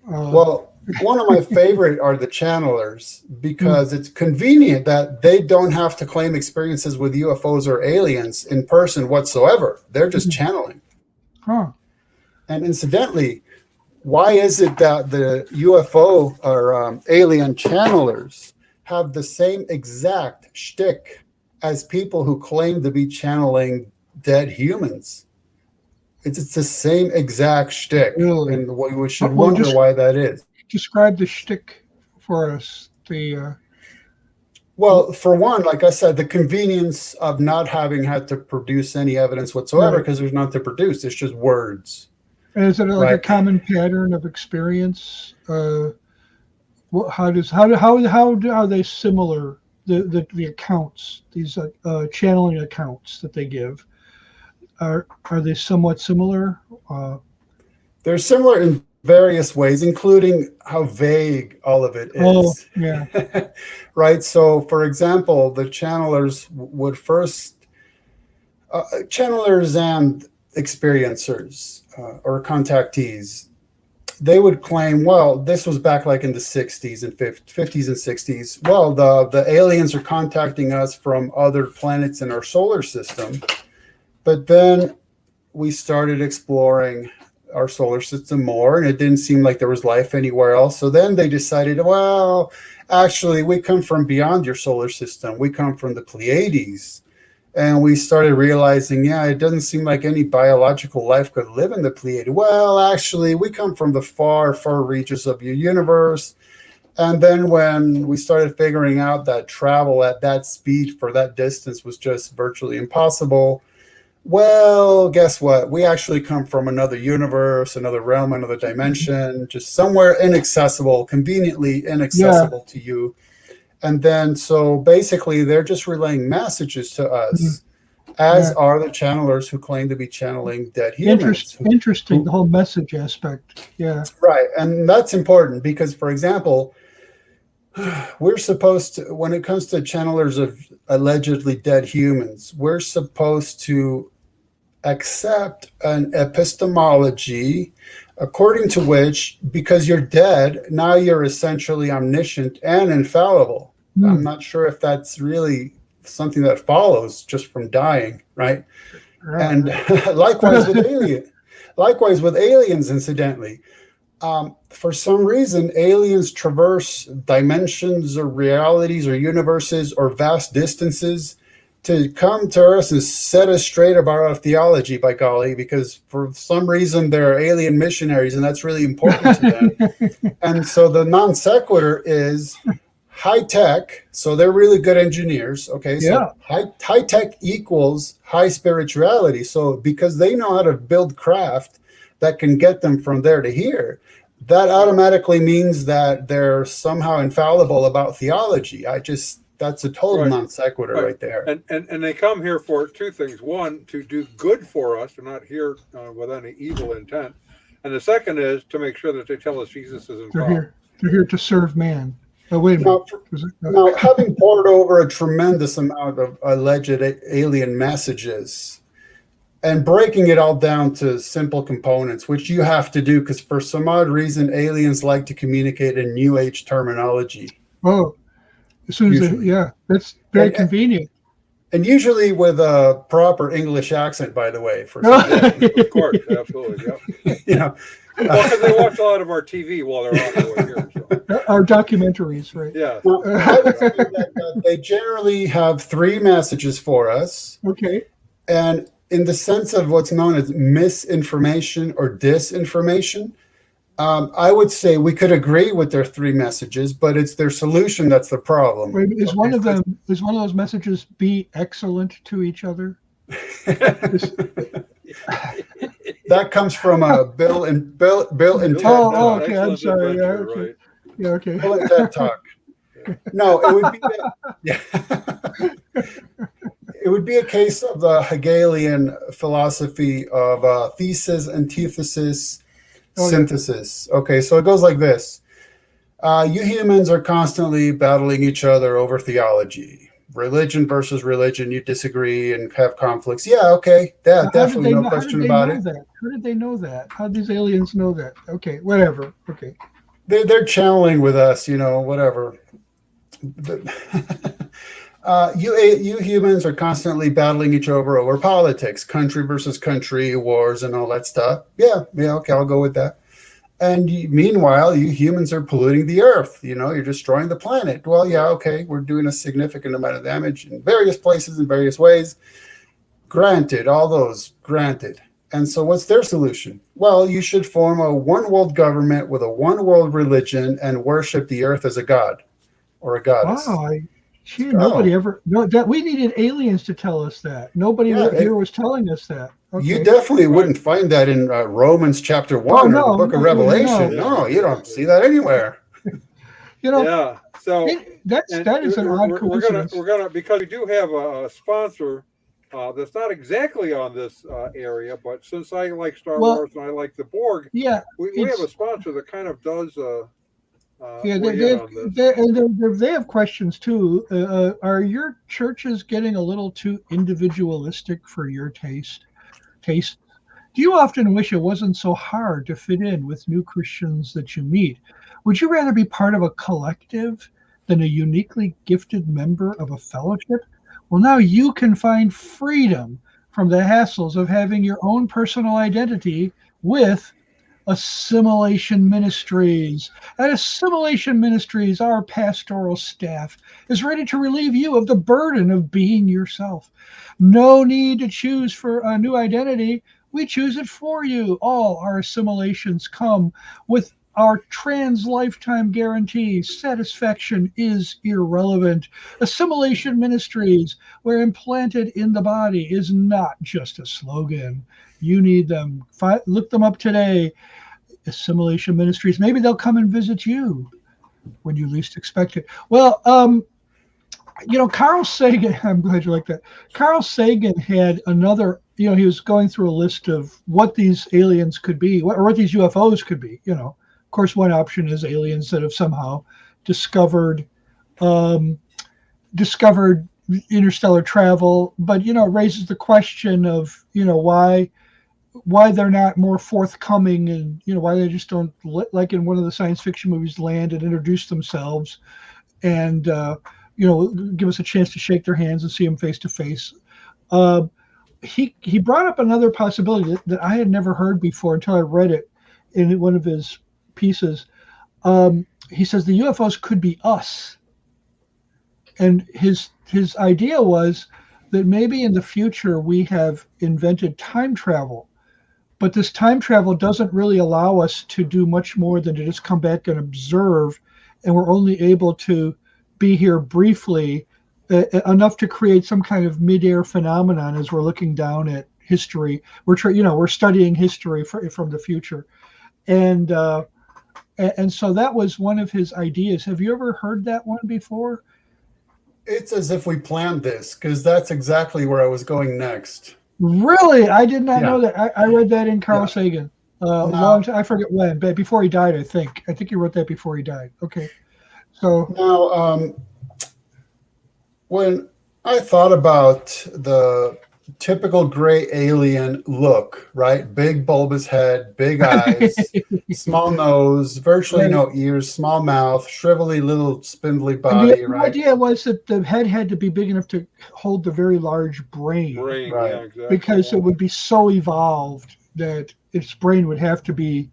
Speaker 3: Well, one of my favorite are the channelers because it's convenient that they don't have to claim experiences with UFOs or aliens in person whatsoever. They're just channeling.
Speaker 2: Huh.
Speaker 3: And incidentally, why is it that the UFO or alien channelers have the same exact shtick as people who claim to be channeling dead humans? It's the same exact shtick.
Speaker 2: Really?
Speaker 3: And we should
Speaker 2: Well,
Speaker 3: wonder
Speaker 2: just-
Speaker 3: why that is.
Speaker 2: Describe the shtick for us.
Speaker 3: Well, for one, like I said, the convenience of not having had to produce any evidence whatsoever
Speaker 2: Right.
Speaker 3: because there's nothing to produce. It's just words.
Speaker 2: Is it like a
Speaker 3: Right.
Speaker 2: common pattern of experience? How are they similar? The accounts, these channeling accounts that they give, are they somewhat similar?
Speaker 3: They're similar in various ways, including how vague all of it is.
Speaker 2: Oh, yeah.
Speaker 3: Right. So, for example, the channelers would first, channelers and experiencers or contactees, they would claim, well, this was back like in the 60s and 50s and 60s. Well, the aliens are contacting us from other planets in our solar system. But then we started exploring our solar system more, and it didn't seem like there was life anywhere else. So then they decided, well, actually, we come from beyond your solar system. We come from the Pleiades. And we started realizing, yeah, it doesn't seem like any biological life could live in the Pleiades. Well, actually, we come from the far, far reaches of your universe. And then when we started figuring out that travel at that speed for that distance was just virtually impossible, well, guess what? We actually come from another universe, another realm, another dimension, just somewhere inaccessible, conveniently inaccessible to you. And then, so basically, they're just relaying messages to us, as are the channelers who claim to be channeling dead humans.
Speaker 2: Interesting, the whole message aspect. Yeah.
Speaker 3: Right. And that's important because, for example, we're supposed to, when it comes to channelers of allegedly dead humans, we're supposed to accept an epistemology according to which, because you're dead, now you're essentially omniscient and infallible. I'm not sure if that's really something that follows just from dying, right? And likewise with aliens, incidentally, For some reason, aliens traverse dimensions or realities or universes or vast distances to come to us and set us straight about our theology, by golly, because for some reason they're alien missionaries and that's really important to them. And so the non sequitur is high tech. So they're really good engineers. Okay.
Speaker 2: Yeah.
Speaker 3: So high tech equals high spirituality. So because they know how to build craft that can get them from there to here, that automatically means that they're somehow infallible about theology. That's a total non sequitur right there.
Speaker 1: And they come here for two things. One, to do good for us. They're not here with any evil intent. And the second is to make sure that they tell us Jesus is in power.
Speaker 2: They're here to serve man. Oh, wait a minute.
Speaker 3: Now, having poured over a tremendous amount of alleged alien messages and breaking it all down to simple components, which you have to do because for some odd reason, aliens like to communicate in New Age terminology.
Speaker 2: Oh, as soon as that's very convenient.
Speaker 3: And usually with a proper English accent, by the way.
Speaker 1: Of course, absolutely. Yep.
Speaker 3: You know,
Speaker 1: well, because they watch a lot of our TV while they're on the way here. So.
Speaker 2: Our documentaries, right?
Speaker 1: Yeah.
Speaker 3: Well, I would say that they generally have three messages for us.
Speaker 2: Okay.
Speaker 3: And in the sense of what's known as misinformation or disinformation, I would say we could agree with their three messages, but it's their solution that's the problem.
Speaker 2: Wait, is one of those messages be excellent to each other?
Speaker 3: That comes from Bill and Ted.
Speaker 2: Oh, okay. I'm sorry. Yeah, okay.
Speaker 1: Right.
Speaker 2: Yeah, okay.
Speaker 3: Bill and Ted talk. No, it would be a case of the Hegelian philosophy of thesis, antithesis, synthesis. Okay, so it goes like this. You humans are constantly battling each other over theology. Religion versus religion, you disagree and have conflicts. Yeah, okay. Yeah, definitely no question about it.
Speaker 2: How did they know that? How did these aliens know that? Okay, whatever. Okay.
Speaker 3: They're channeling with us, whatever. You humans are constantly battling each other over politics, country versus country, wars and all that stuff. Yeah, okay, I'll go with that. And meanwhile, you humans are polluting the earth. You're destroying the planet. Well, yeah, okay, we're doing a significant amount of damage in various places in various ways. Granted, all those granted. And so what's their solution? Well, you should form a one world government with a one world religion and worship the earth as a god or a goddess.
Speaker 2: Wow, nobody ever. No, that we needed aliens to tell us that. Nobody here was telling us that. Okay.
Speaker 3: You definitely wouldn't find that in Romans chapter 1 or the book of Revelation. No, you don't see that anywhere.
Speaker 1: Yeah. So
Speaker 2: that is an odd coincidence.
Speaker 1: We're gonna because we do have a sponsor that's not exactly on this area, but since I like Star Wars and I like the Borg, we have a sponsor that kind of does.
Speaker 2: They have questions too. Are your churches getting a little too individualistic for your taste? Do you often wish it wasn't so hard to fit in with new Christians that you meet? Would you rather be part of a collective than a uniquely gifted member of a fellowship? Well, now you can find freedom from the hassles of having your own personal identity with Assimilation Ministries. At Assimilation Ministries, our pastoral staff is ready to relieve you of the burden of being yourself. No need to choose for a new identity. We choose it for you. All our assimilations come with our trans lifetime guarantee. Satisfaction is irrelevant. Assimilation Ministries, where implanted in the body is not just a slogan. You need them. Look them up today. Assimilation Ministries. Maybe they'll come and visit you when you least expect it. Well, Carl Sagan, I'm glad you like that. Carl Sagan had another, he was going through a list of what these aliens could be, or what these UFOs could be. Of course, one option is aliens that have somehow discovered interstellar travel, but, raises the question of, why they're not more forthcoming and, why they just don't, like in one of the science fiction movies, land and introduce themselves and, give us a chance to shake their hands and see them face to face. He brought up another possibility that I had never heard before until I read it in one of his pieces. He says the UFOs could be us, and his idea was that maybe in the future we have invented time travel, but this time travel doesn't really allow us to do much more than to just come back and observe, and we're only able to be here briefly, enough to create some kind of mid-air phenomenon as we're looking down at history. We're studying history from the future, and so that was one of his ideas. Have you ever heard that one before?
Speaker 3: It's as if we planned this, because that's exactly where I was going next.
Speaker 2: Really? I did not know
Speaker 3: Yeah.
Speaker 2: that. I read that in Carl
Speaker 3: Yeah.
Speaker 2: Sagan.
Speaker 3: No.
Speaker 2: Long time, I forget when, but before he died, I think. I think he wrote that before he died. Okay. So
Speaker 3: Now, when I thought about the typical gray alien look, right? Big bulbous head, big eyes, small nose, virtually
Speaker 2: Right.
Speaker 3: no ears, small mouth, shrivelly little spindly
Speaker 2: and
Speaker 3: body,
Speaker 2: the
Speaker 3: right?
Speaker 2: idea was that the head had to be big enough to hold the very large brain,
Speaker 1: Brain,
Speaker 3: Right.
Speaker 1: yeah, exactly.
Speaker 2: because it would be so evolved that its brain would have to be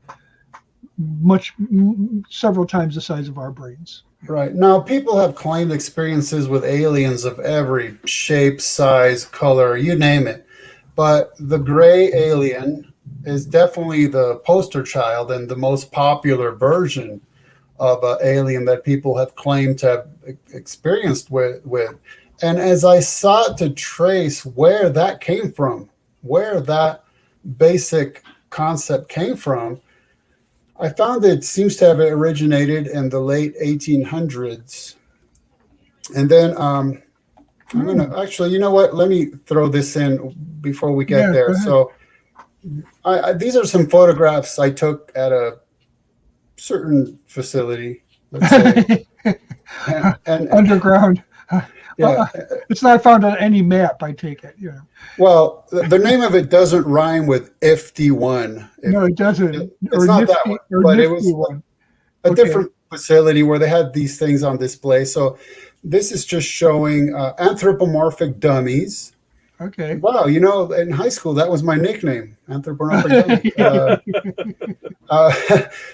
Speaker 2: several times the size of our brains.
Speaker 3: Right. Now, people have claimed experiences with aliens of every shape, size, color, you name it. But the gray alien is definitely the poster child and the most popular version of an alien that people have claimed to have experienced with. And as I sought to trace where that came from, where that basic concept came from, I found it seems to have originated in the late 1800s. And then I'm going to actually, you know what? Let me throw this in before we get
Speaker 2: Yeah,
Speaker 3: there.
Speaker 2: go ahead.
Speaker 3: So these are some photographs I took at a certain facility, let's say. and
Speaker 2: Underground.
Speaker 3: yeah,
Speaker 2: It's not found on any map, I take it. Yeah.
Speaker 3: well, the name of it doesn't rhyme with ifty-one.
Speaker 2: No, it doesn't.
Speaker 3: It's not that one, but it was
Speaker 2: one.
Speaker 3: a
Speaker 2: Okay.
Speaker 3: different facility where they had these things on display. So this is just showing anthropomorphic dummies.
Speaker 2: Okay.
Speaker 3: Wow, in high school that was my nickname, anthropomorphic dummy.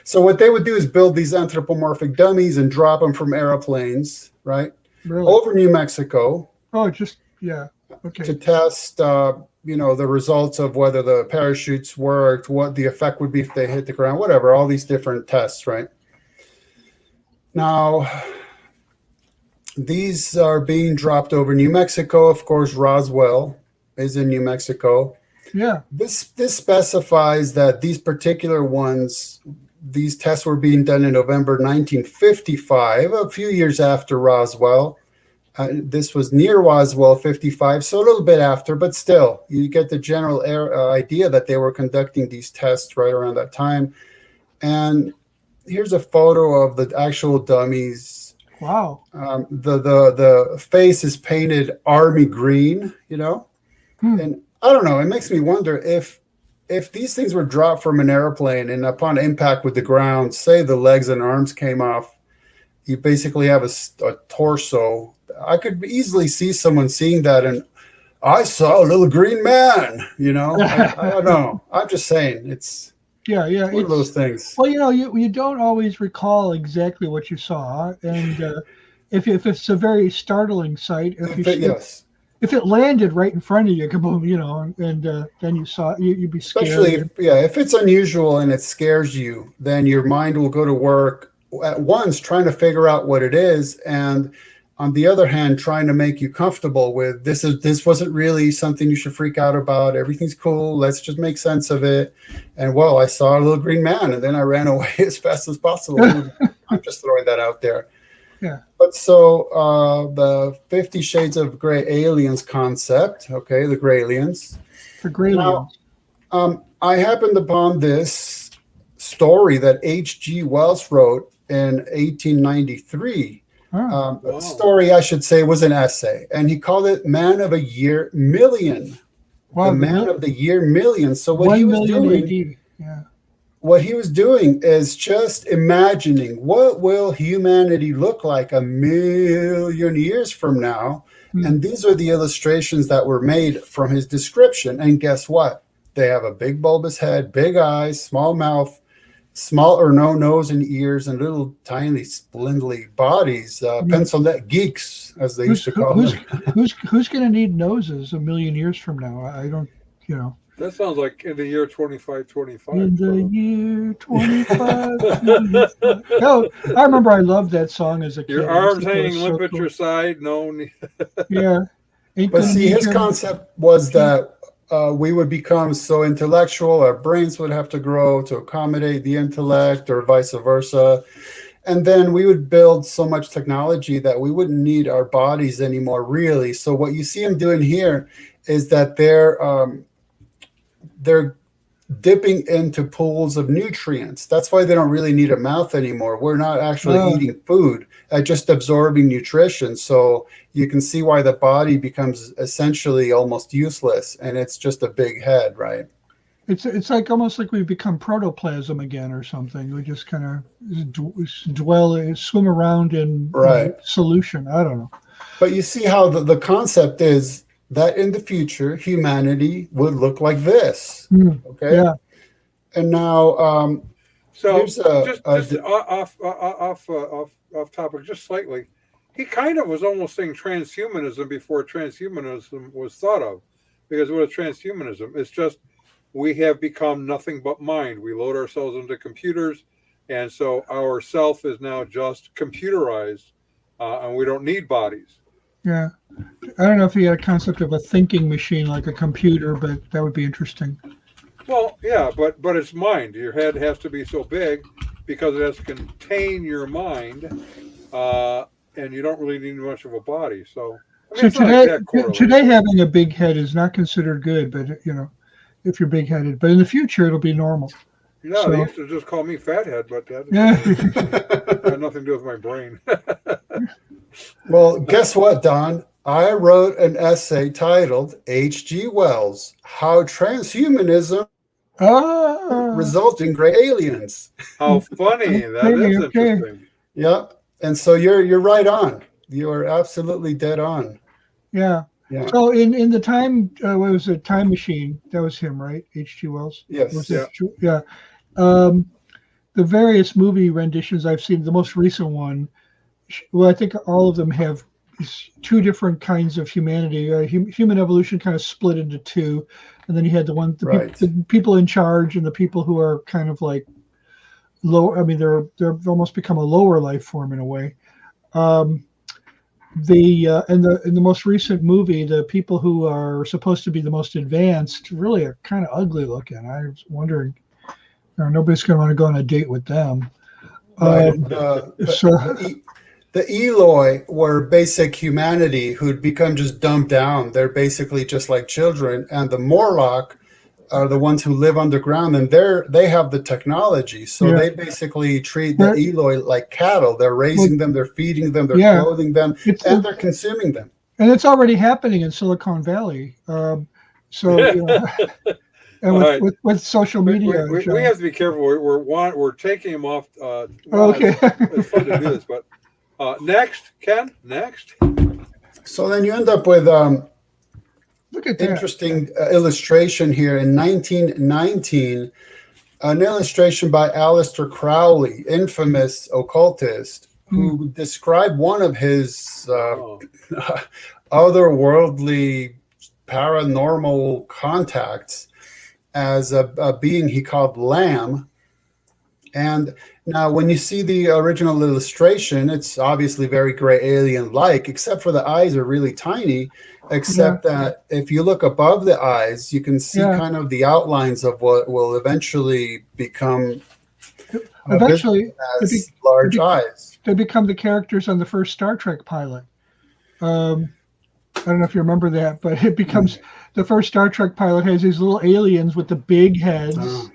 Speaker 3: So what they would do is build these anthropomorphic dummies and drop them from airplanes, right,
Speaker 2: Really?
Speaker 3: over New Mexico
Speaker 2: Oh, just yeah. Okay.
Speaker 3: to test, the results of whether the parachutes worked, what the effect would be if they hit the ground, whatever, all these different tests, right? Now, these are being dropped over New Mexico. Of course, Roswell is in New Mexico.
Speaker 2: Yeah.
Speaker 3: This specifies that these particular ones, these tests were being done in November 1955, a few years after Roswell. This was near Roswell 55, so a little bit after, but still, you get the general idea that they were conducting these tests right around that time. And here's a photo of the actual dummies.
Speaker 2: Wow.
Speaker 3: The face is painted army green, and I don't know. It makes me wonder if these things were dropped from an airplane and upon impact with the ground, say the legs and arms came off, you basically have a torso. I could easily see someone seeing that and I saw a little green man. I don't know. I'm just saying it's
Speaker 2: Yeah.
Speaker 3: one of those things.
Speaker 2: Well, you don't always recall exactly what you saw, and if it's a very startling sight, if it landed right in front of you, kaboom, and then you saw it, you'd be scared.
Speaker 3: Especially if it's unusual and it scares you, then your mind will go to work at once trying to figure out what it is, and on the other hand, trying to make you comfortable with this wasn't really something you should freak out about. Everything's cool. Let's just make sense of it. And well, I saw a little green man and then I ran away as fast as possible. I'm just throwing that out there.
Speaker 2: Yeah.
Speaker 3: But so the 50 Shades of Grey Aliens concept, okay, the Grey Aliens.
Speaker 2: The Grey Aliens.
Speaker 3: I happened upon this story that H.G. Wells wrote in 1893.
Speaker 2: Wow.
Speaker 3: Story, I should say, was an essay, and he called it "Man of a Year Million."
Speaker 2: Wow,
Speaker 3: the Man of the Year Million. So
Speaker 2: what he was
Speaker 3: doing is just imagining what will humanity look like a million years from now, and these are the illustrations that were made from his description. And guess what? They have a big bulbous head, big eyes, small mouth, small or no nose and ears and little tiny spindly bodies, pencil neck geeks, as they used to call them.
Speaker 2: Who's going to need noses a million years from now? I don't, you know.
Speaker 1: That sounds like in the year 2525.
Speaker 2: In the year 2525. No, I remember I loved that song as a kid.
Speaker 1: Your arms hanging limp at your side. No.
Speaker 2: Yeah.
Speaker 3: But see, his concept was that we would become so intellectual, our brains would have to grow to accommodate the intellect, or vice versa. And then we would build so much technology that we wouldn't need our bodies anymore, really. So what you see them doing here is that they're dipping into pools of nutrients. That's why they don't really need a mouth anymore. We're not actually eating food, just absorbing nutrition. So you can see why the body becomes essentially almost useless, and it's just a big head, right?
Speaker 2: It's like almost like we've become protoplasm again or something. We just kind of swim around in solution. I don't know.
Speaker 3: But you see how the concept is that in the future, humanity would look like this. Okay.
Speaker 2: Yeah.
Speaker 3: And now,
Speaker 1: so just off topic, just slightly. He kind of was almost saying transhumanism before transhumanism was thought of, because what is transhumanism? It's just we have become nothing but mind. We load ourselves into computers, and so our self is now just computerized, and we don't need bodies.
Speaker 2: Yeah. I don't know if he had a concept of a thinking machine like a computer, but that would be interesting.
Speaker 1: Well, yeah, but it's mind. Your head has to be so big because it has to contain your mind, and you don't really need much of a body. So, I mean,
Speaker 2: so today having a big head is not considered good, but you know, if you're big-headed. But in the future, it'll be normal.
Speaker 1: No, they used to just call me fathead, but that had nothing to do with my brain.
Speaker 3: Well, guess what, Don? I wrote an essay titled H.G. Wells, How Transhumanism Results in Great Aliens.
Speaker 1: How funny. That is interesting.
Speaker 3: Yep. And so you're right on. You are absolutely dead on.
Speaker 2: Yeah. So in the time, what was it, Time Machine? That was him, right? H.G. Wells?
Speaker 3: Yes.
Speaker 2: Yeah. The various movie renditions I've seen, the most recent one, well, I think all of them have two different kinds of humanity. Human evolution kind of split into two, and then you had the people in charge and the people who are kind of like low. I mean, they're almost become a lower life form in a way. In the most recent movie, the people who are supposed to be the most advanced really are kind of ugly looking. I was wondering, nobody's going to want to go on a date with them.
Speaker 3: The Eloi were basic humanity who'd become just dumbed down. They're basically just like children. And the Morlock are the ones who live underground, and they have the technology. So they basically treat the Eloi like cattle. They're raising them, they're feeding them, they're clothing them, and they're consuming them.
Speaker 2: And it's already happening in Silicon Valley. And with social media.
Speaker 1: We have to be careful. We're taking him off.
Speaker 2: Okay.
Speaker 1: It's fun to do this, but next, Ken. Next.
Speaker 3: So then you end up with
Speaker 2: look at
Speaker 3: interesting illustration here in 1919, an illustration by Aleister Crowley, infamous occultist, who described one of his otherworldly paranormal contacts as a being he called Lamb. And now when you see the original illustration, it's obviously very gray alien-like, except for the eyes are really tiny, except that if you look above the eyes, you can see kind of the outlines of what will eventually become large eyes.
Speaker 2: They become the characters on the first Star Trek pilot. I don't know if you remember that, but it becomes the first Star Trek pilot has these little aliens with the big heads,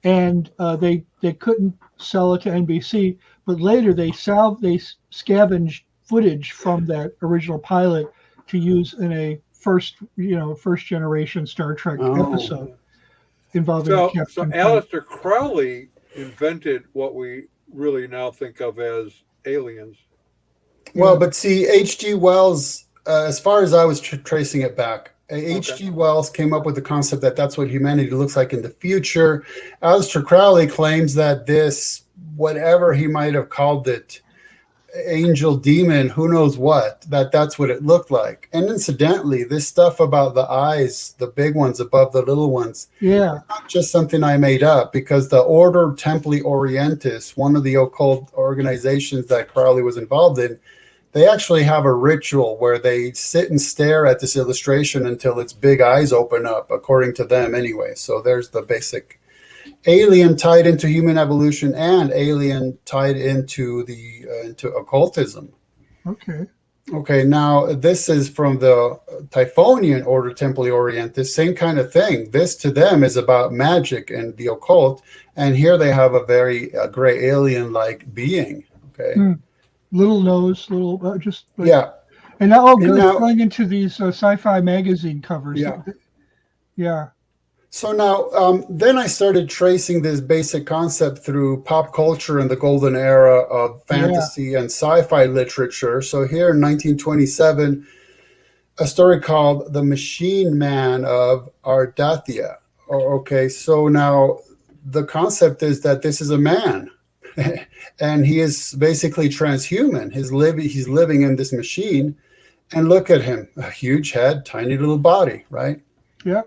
Speaker 2: and they couldn't sell it to NBC, but later they scavenged footage from that original pilot to use in a first generation Star Trek episode involving Captain.
Speaker 1: So Aleister Crowley invented what we really now think of as aliens.
Speaker 3: Well, but see, H.G. Wells, as far as I was tracing it back, H.G. Wells came up with the concept that that's what humanity looks like in the future. Aleister Crowley claims that this, whatever he might have called it, angel, demon, who knows what, that's what it looked like. And incidentally, this stuff about the eyes, the big ones above the little ones, not just something I made up, because the Order Templi Orientis, one of the occult organizations that Crowley was involved in, they actually have a ritual where they sit and stare at this illustration until its big eyes open up, according to them anyway. So there's the basic alien tied into human evolution and alien tied into into occultism. Okay, now this is from the Typhonian Order Templi Orientis, same kind of thing. This to them is about magic and the occult, and here they have a very gray alien-like being. Okay,
Speaker 2: little nose, little just like,
Speaker 3: yeah,
Speaker 2: and now going into these sci-fi magazine covers. Yeah.
Speaker 3: So now, then I started tracing this basic concept through pop culture and the golden era of fantasy and sci-fi literature. So here in 1927, a story called The Machine Man of Ardathia. Okay, so now the concept is that this is a man, and he is basically transhuman. He's living in this machine, and look at him, a huge head, tiny little body, right?
Speaker 2: Yeah.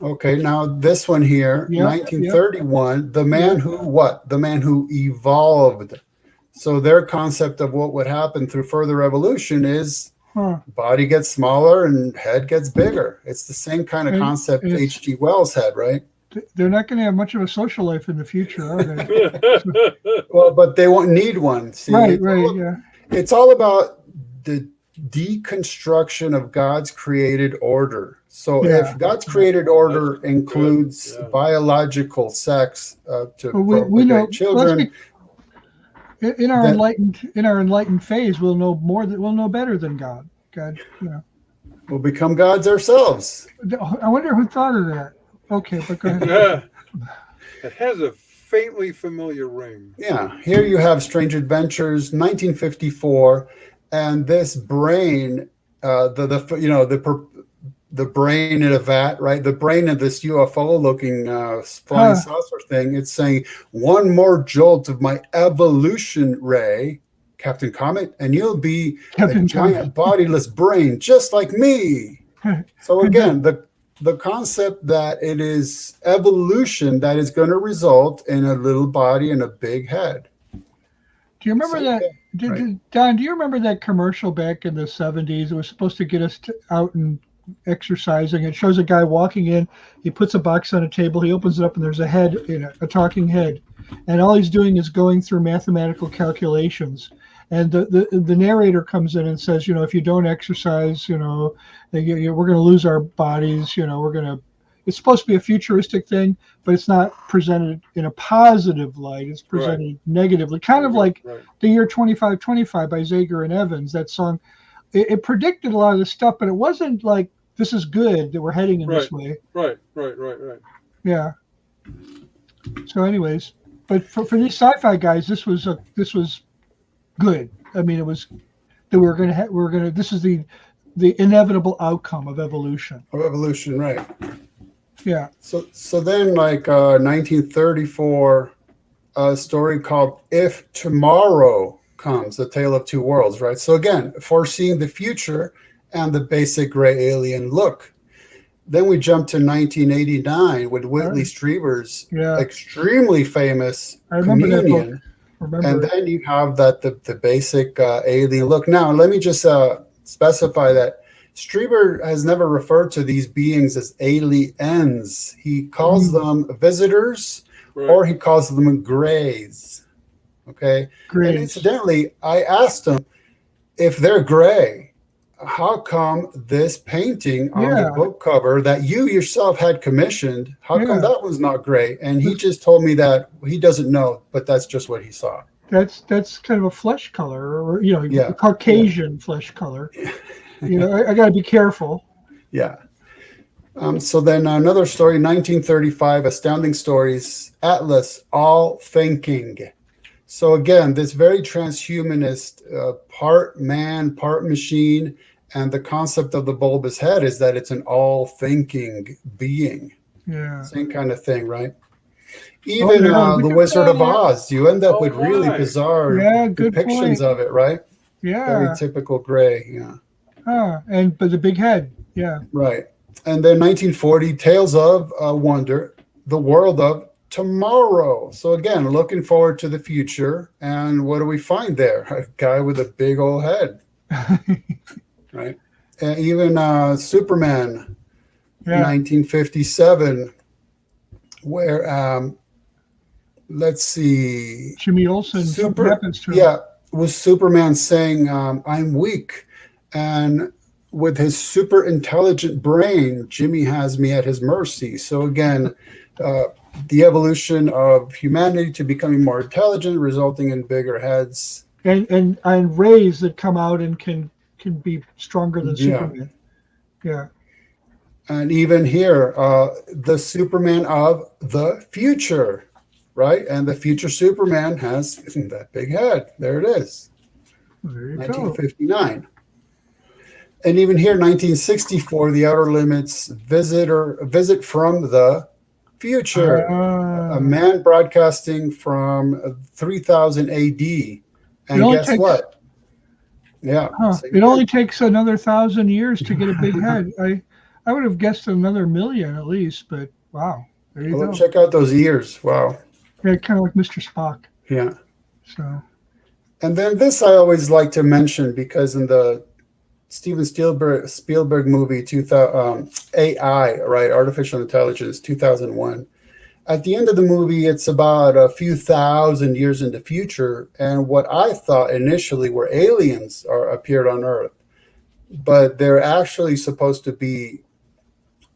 Speaker 3: Okay, now this one here, 1931, the man who what? The man who evolved. So their concept of what would happen through further evolution is body gets smaller and head gets bigger. It's the same kind of concept H.G. Wells had, right?
Speaker 2: They're not going to have much of a social life in the future, are they?
Speaker 3: Well, but they won't need one. See?
Speaker 2: Right,
Speaker 3: It's all about the deconstruction of God's created order. So if God's created order includes biological sex to procreate children,
Speaker 2: in our enlightened phase, we'll know better than God.
Speaker 3: We'll become gods ourselves.
Speaker 2: I wonder who thought of that. Okay, but go ahead.
Speaker 1: Yeah. It has a faintly familiar ring.
Speaker 3: Yeah, here you have Strange Adventures, 1954, and this brain, the brain in a vat, right? The brain of this UFO-looking flying saucer thing. It's saying, one more jolt of my evolution ray, Captain Comet, and you'll be a giant bodiless brain just like me. So again, the concept that it is evolution that is going to result in a little body and a big head.
Speaker 2: Do you remember Don, do you remember that commercial back in the 70s? It was supposed to get us out and exercising. It shows a guy walking in. He puts a box on a table. He opens it up, and there's a head in it, a talking head. And all he's doing is going through mathematical calculations. And the narrator comes in and says, if you don't exercise, we're going to lose our bodies. It's supposed to be a futuristic thing, but it's not presented in a positive light. It's presented negatively, kind of like the year 2525 by Zager and Evans. That song, it predicted a lot of this stuff, but it wasn't like, this is good that we're heading in this way.
Speaker 1: Right.
Speaker 2: Yeah. So anyways, but for these sci-fi guys, this was good. I mean, it was that this is the inevitable outcome of evolution.
Speaker 3: Right.
Speaker 2: Yeah.
Speaker 3: So then, like 1934, a story called "If Tomorrow Comes: A Tale of Two Worlds." Right. So again, foreseeing the future and the basic gray alien look. Then we jump to 1989 with Whitley Strieber's extremely famous Communion. And then you have the basic alien look. Now, let me just specify that Strieber has never referred to these beings as aliens. He calls them visitors, or he calls them grays. Okay? Grays. And incidentally, I asked him, if they're gray, how come this painting on the book cover that you yourself had commissioned, how come that was not gray? And he just told me that he doesn't know, but that's just what he saw.
Speaker 2: That's kind of a flesh color, or a Caucasian flesh color. I got to be careful.
Speaker 3: Yeah. So then another story, 1935, Astounding Stories, Atlas, All Thinking. So again, this very transhumanist, part man, part machine, And the concept of the bulbous head is that it's an all-thinking being.
Speaker 2: Yeah.
Speaker 3: Same kind of thing, right? Even
Speaker 2: yeah,
Speaker 3: The
Speaker 2: look at
Speaker 3: Wizard of
Speaker 2: that.
Speaker 3: Oz, you end up
Speaker 1: Oh,
Speaker 3: with really
Speaker 1: my.
Speaker 3: bizarre
Speaker 2: Yeah, good
Speaker 3: depictions
Speaker 2: point.
Speaker 3: of it, right? Very
Speaker 2: Yeah.
Speaker 3: typical gray, yeah.
Speaker 2: But the big head. Yeah.
Speaker 3: Right. And then 1940, Tales of Wonder, the World of Tomorrow. So again, looking forward to the future. And what do we find there? A guy with a big old head, right? And even Superman,
Speaker 2: Yeah.
Speaker 3: 1957, where let's see,
Speaker 2: Jimmy Olsen. Something happens to him.
Speaker 3: was Superman saying, I'm weak. And with his super intelligent brain, Jimmy has me at his mercy. So again, the evolution of humanity to becoming more intelligent, resulting in bigger heads.
Speaker 2: And rays that come out and can be stronger than Superman. Yeah.
Speaker 3: And even here, the Superman of the future, right? And the future Superman has that big head. There it is.
Speaker 2: There you
Speaker 3: 1959. Go. And even here, 1964, The Outer Limits, visit from the future. A man broadcasting from 3000 AD. And guess what? Yeah.
Speaker 2: It only takes another 1,000 years to get a big head. I would have guessed another 1,000,000 at least, but wow. There you go.
Speaker 3: Check out those ears. Wow.
Speaker 2: Yeah, kind of like Mr. Spock.
Speaker 3: Yeah.
Speaker 2: So.
Speaker 3: And then this I always like to mention because in the Steven Spielberg movie 2000, AI, right, Artificial Intelligence, 2001. At the end of the movie, it's about a few thousand years in the future, and what I thought initially were aliens appeared on Earth, but they're actually supposed to be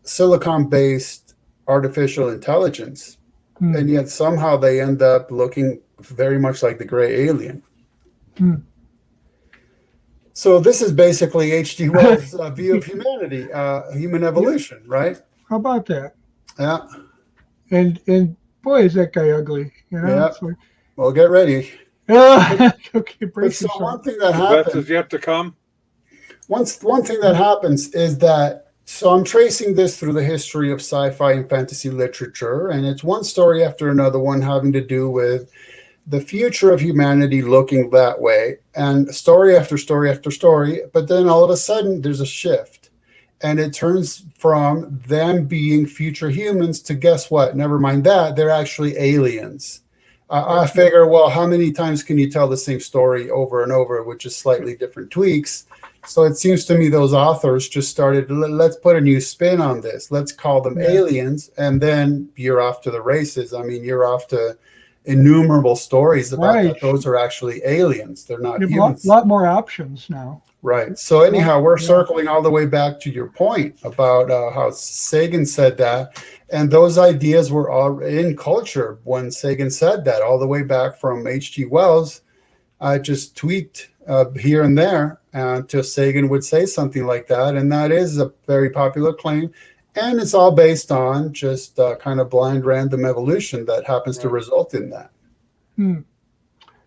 Speaker 3: silicon-based artificial intelligence, and yet somehow they end up looking very much like the gray alien. So this is basically H.G. Wells' view of humanity, human evolution, right?
Speaker 2: How about that?
Speaker 3: Yeah.
Speaker 2: And boy, is that guy ugly. You know?
Speaker 3: Yeah.
Speaker 2: Like,
Speaker 3: well, get ready.
Speaker 2: Okay, brace
Speaker 3: so
Speaker 2: yourself.
Speaker 3: one thing that
Speaker 1: The best
Speaker 3: happens
Speaker 1: is yet to come.
Speaker 3: One thing that happens is that, so I'm tracing this through the history of sci-fi and fantasy literature, and it's one story after another one having to do with the future of humanity looking that way, and story after story after story, but then all of a sudden there's a shift, and it turns from them being future humans to, guess what? Never mind that, they're actually aliens. I figure, well, how many times can you tell the same story over and over with just slightly different tweaks? So it seems to me those authors just started, let's put a new spin on this. Let's call them aliens. And then you're off to the races. I mean, you're off to innumerable stories about that those are actually aliens. They're not humans.
Speaker 2: A lot more options now.
Speaker 3: Right. So anyhow, we're circling all the way back to your point about how Sagan said that. And those ideas were all in culture when Sagan said that, all the way back from H.G. Wells. I just tweaked here and there until Sagan would say something like that. And that is a very popular claim. And it's all based on just kind of blind random evolution that happens to result in that.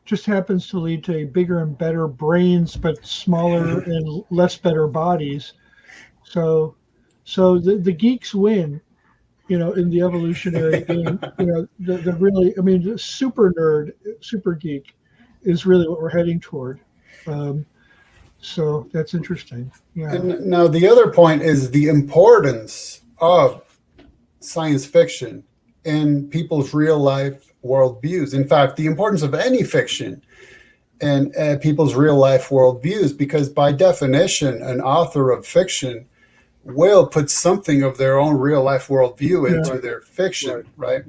Speaker 2: Just happens to lead to bigger and better brains, but smaller and less better bodies. So the geeks win, you know, in the evolutionary game. You know, the really, I mean, the super nerd, super geek is really what we're heading toward. So that's interesting. Yeah.
Speaker 3: And now the other point is the importance of science fiction in people's real life worldviews. In fact, the importance of any fiction in people's real life worldviews, because by definition, an author of fiction will put something of their own real life worldview into their fiction, right?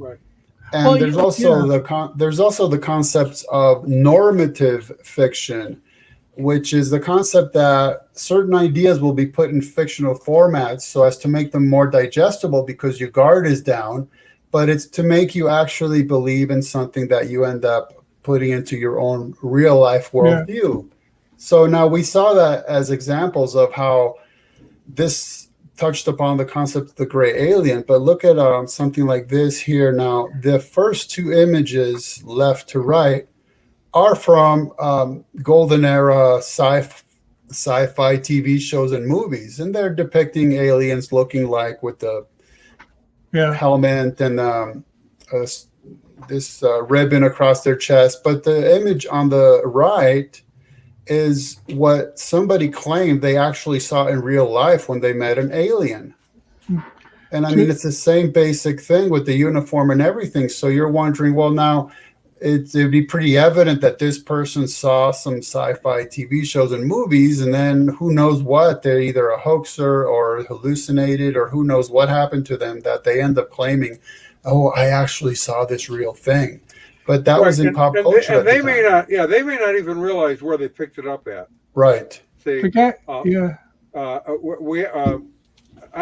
Speaker 3: And there's also the concepts of normative fiction, which is the concept that certain ideas will be put in fictional formats so as to make them more digestible because your guard is down, but it's to make you actually believe in something that you end up putting into your own real life worldview. So now we saw that as examples of how this touched upon the concept of the gray alien, but look at something like this here. Now, the first two images left to right are from golden era sci-fi TV shows and movies, and they're depicting aliens looking like with the helmet and this ribbon across their chest. But the image on the right is what somebody claimed they actually saw in real life when they met an alien. And I mean, it's the same basic thing with the uniform and everything. So you're wondering, well, now it'd be pretty evident that this person saw some sci-fi TV shows and movies, and then who knows what, they're either a hoaxer or hallucinated, or who knows what happened to them that they end up claiming, oh, I actually saw this real thing. But that was in pop culture.
Speaker 1: And they may not even realize where they picked it up at.
Speaker 3: Right.
Speaker 1: See,
Speaker 2: Forget,
Speaker 1: I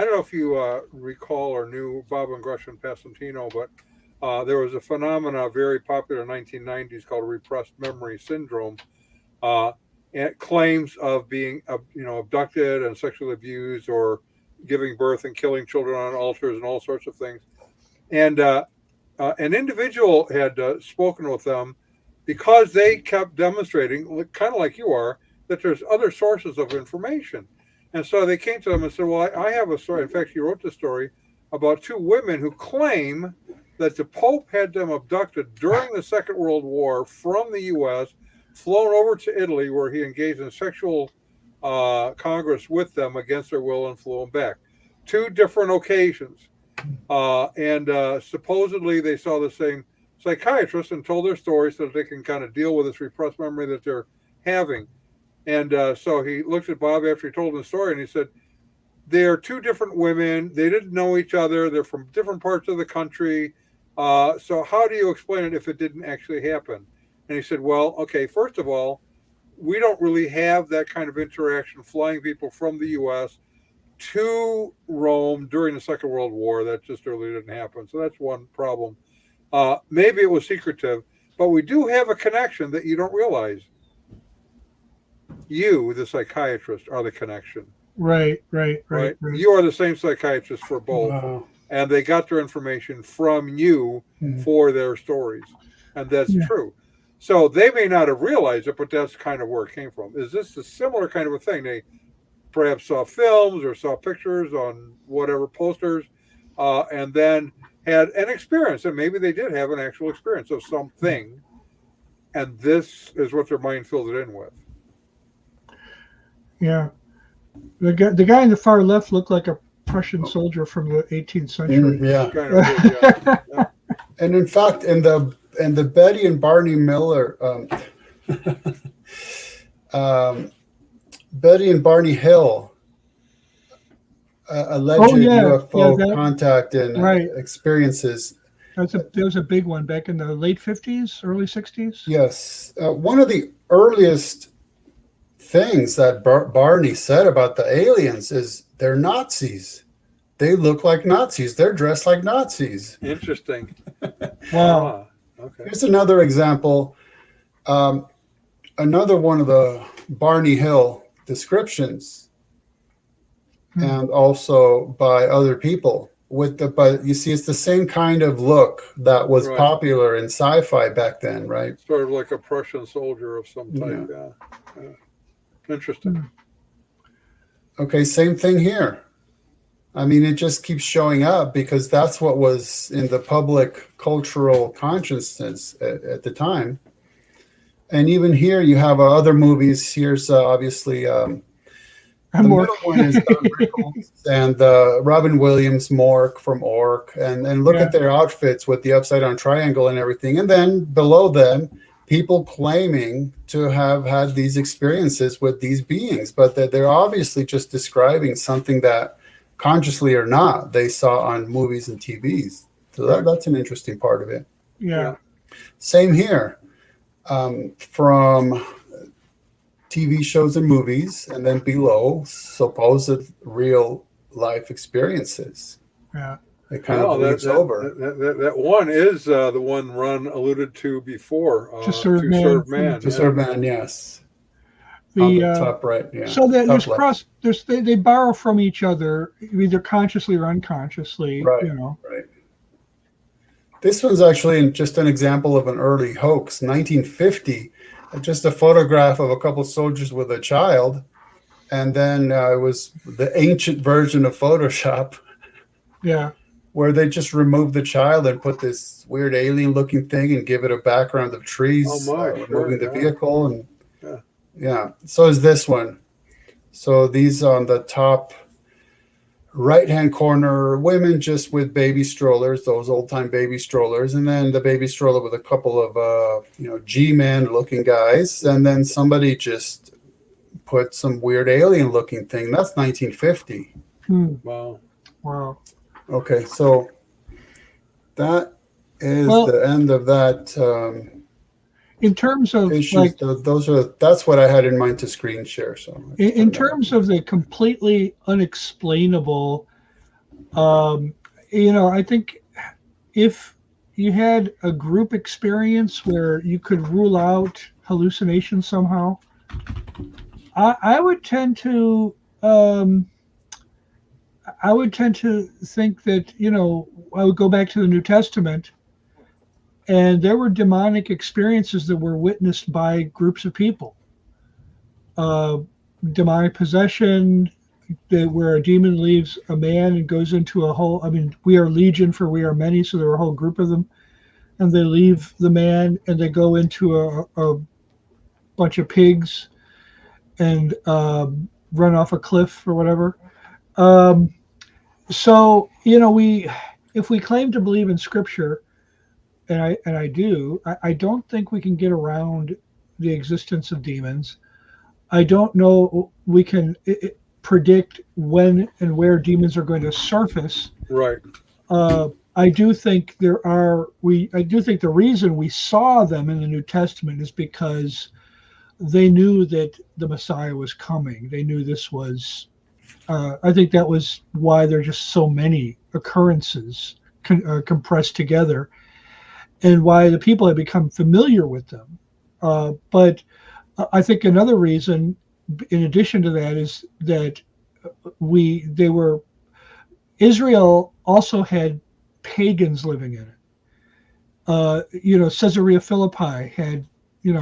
Speaker 1: don't know if you recall or knew Bob and Gresham Passantino, but there was a phenomena very popular in the 1990s called repressed memory syndrome. And claims of being abducted and sexually abused, or giving birth and killing children on altars and all sorts of things. And an individual had spoken with them because they kept demonstrating, kind of like you are, that there's other sources of information. And so they came to them and said, well, I have a story. In fact, he wrote the story about two women who claim that the Pope had them abducted during the Second World War from the U.S., flown over to Italy, where he engaged in sexual congress with them against their will, and flew them back. Two different occasions. And supposedly they saw the same psychiatrist and told their story so that they can kind of deal with this repressed memory that they're having. And so he looked at Bob after he told him the story, and he said, they're two different women. They didn't know each other. They're from different parts of the country. So how do you explain it if it didn't actually happen? And he said, well, okay, first of all, we don't really have that kind of interaction flying people from the U.S. to Rome during the Second World War. That just really didn't happen. So that's one problem. Maybe it was secretive, but we do have a connection that you don't realize. You, the psychiatrist, are the connection.
Speaker 2: Right.
Speaker 1: You are the same psychiatrist for both. Wow. And they got their information from you for their stories. And that's true. So they may not have realized it, but that's kind of where it came from. Is this a similar kind of a thing? They perhaps saw films or saw pictures on whatever posters, and then had an experience. And maybe they did have an actual experience of something. And this is what their mind filled it in with.
Speaker 2: Yeah. The guy in the far left looked like a Prussian soldier from the 18th century.
Speaker 3: Yeah. And in fact, in the Betty and Barney Miller, Betty and Barney Hill, alleged UFO contact and experiences.
Speaker 2: That was a big one back in the late 50s, early 60s.
Speaker 3: Yes. One of the earliest things that Barney said about the aliens is they're Nazis. They look like Nazis. They're dressed like Nazis.
Speaker 1: Interesting.
Speaker 2: Wow.
Speaker 1: Okay.
Speaker 3: Here's another example. Another one of the Barney Hill descriptions, and also by other people. But you see, it's the same kind of look that was popular in sci-fi back then, right?
Speaker 1: Sort of like a Prussian soldier of some type. Yeah. Interesting.
Speaker 3: Okay, same thing here. I mean, it just keeps showing up because that's what was in the public cultural consciousness at the time. And even here, you have other movies. Here's obviously the middle one is and Robin Williams, Mork from Ork, and look at their outfits with the upside down triangle and everything. And then below them, people claiming to have had these experiences with these beings, but that they're obviously just describing something that, consciously or not, they saw on movies and TVs. So that's an interesting part of it.
Speaker 2: Yeah.
Speaker 3: Same here. From TV shows and movies, and then below, supposed real life experiences.
Speaker 2: Yeah.
Speaker 3: It kind of bleeds over.
Speaker 1: That one is the one Ron alluded to before.
Speaker 2: To serve man.
Speaker 3: To serve man, yes.
Speaker 2: On
Speaker 3: the top right, yeah.
Speaker 2: So they borrow from each other, either consciously or unconsciously.
Speaker 3: Right. Right. This one's actually just an example of an early hoax. 1950, just a photograph of a couple soldiers with a child, and then it was the ancient version of Photoshop,
Speaker 2: Yeah.
Speaker 3: where they just remove the child and put this weird alien-looking thing and give it a background of trees,
Speaker 1: Oh my,
Speaker 3: removing the
Speaker 1: sure, yeah.
Speaker 3: vehicle, and
Speaker 1: Yeah.
Speaker 3: yeah. So is this one. So these on the top right-hand corner, women just with baby strollers, those old-time baby strollers, and then the baby stroller with a couple of G-man looking guys, and then somebody just put some weird alien-looking thing. That's 1950.
Speaker 1: Wow.
Speaker 2: Wow.
Speaker 3: Okay, so that is
Speaker 2: Well,
Speaker 3: the end of that
Speaker 2: in terms of
Speaker 3: issues. That's what I had in mind to screen share. So
Speaker 2: in terms of the completely unexplainable, I think if you had a group experience where you could rule out hallucinations somehow, I would tend to think that I would go back to the New Testament, and there were demonic experiences that were witnessed by groups of people. Demonic possession, where a demon leaves a man and goes into a whole. I mean, we are legion, for we are many, so there were a whole group of them, and they leave the man and they go into a bunch of pigs and run off a cliff or whatever. So if we claim to believe in Scripture, and I do, I don't think we can get around the existence of demons. I don't know we can predict when and where demons are going to surface.
Speaker 1: Right.
Speaker 2: I do think I do think the reason we saw them in the New Testament is because they knew that the Messiah was coming. They knew this was. I think that was why there are just so many occurrences compressed together, and why the people had become familiar with them. But I think another reason, in addition to that, is that Israel also had pagans living in it. Caesarea Philippi had,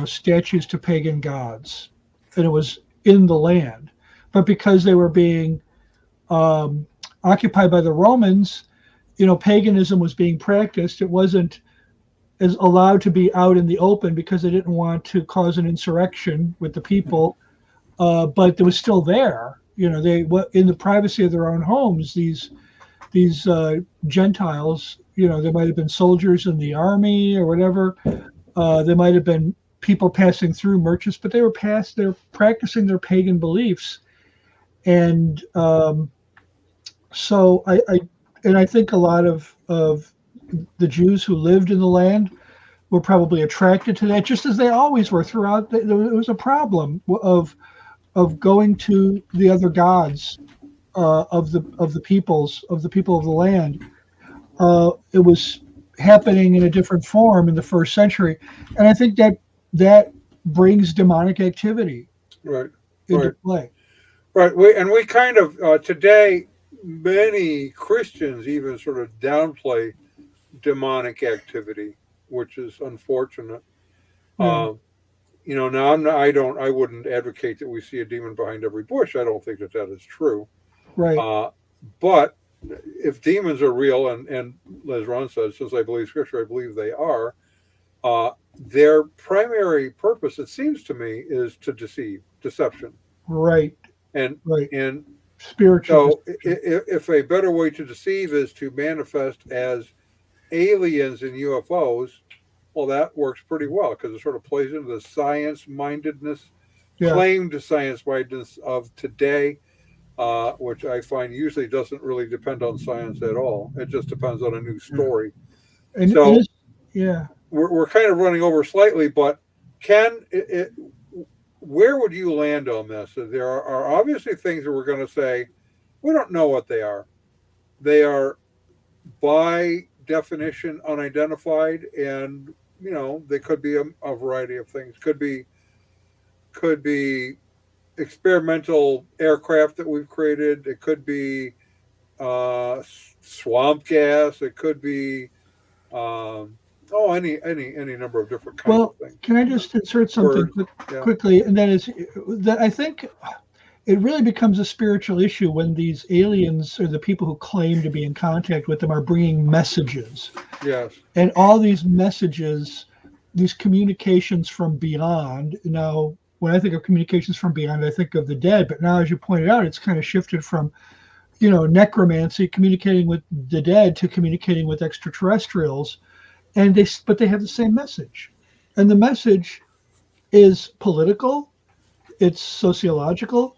Speaker 2: statues to pagan gods, and it was in the land. But because they were being occupied by the Romans, paganism was being practiced. It wasn't is allowed to be out in the open because they didn't want to cause an insurrection with the people, but it was still there. They in the privacy of their own homes. These Gentiles, they might have been soldiers in the army or whatever. They might have been people passing through, merchants, but they're practicing their pagan beliefs, and so I think a lot of the Jews who lived in the land were probably attracted to that, just as they always were throughout. There was a problem of going to the other gods of the people of the land. It was happening in a different form in the first century, and I think that brings demonic activity into play.
Speaker 1: Right. We kind of today, many Christians even sort of downplay demonic activity, which is unfortunate.
Speaker 2: Yeah.
Speaker 1: Now I wouldn't advocate that we see a demon behind every bush. I don't think that is true.
Speaker 2: Right.
Speaker 1: But if demons are real, and as Ron says, since I believe Scripture, I believe they are, their primary purpose, it seems to me, is to deception.
Speaker 2: Right.
Speaker 1: And
Speaker 2: spiritual.
Speaker 1: So if a better way to deceive is to manifest as aliens and UFOs, well, that works pretty well because it sort of plays into the science-mindedness, claimed science-mindedness of today, which I find usually doesn't really depend on science at all. It just depends on a new story.
Speaker 2: And
Speaker 1: so,
Speaker 2: yeah,
Speaker 1: we're kind of running over slightly, but where would you land on this? There are obviously things that we're going to say, we don't know what they are. They are, by definition, unidentified, and they could be a variety of things. Could be experimental aircraft that we've created. It could be swamp gas. It could be any number of different kinds of things.
Speaker 2: Can I just insert something quickly? And that is that I think it really becomes a spiritual issue when these aliens or the people who claim to be in contact with them are bringing messages.
Speaker 1: Yes.
Speaker 2: And all these messages, these communications from beyond. Now, when I think of communications from beyond, I think of the dead. But now, as you pointed out, it's kind of shifted from, necromancy, communicating with the dead, to communicating with extraterrestrials. But they have the same message. And the message is political, it's sociological,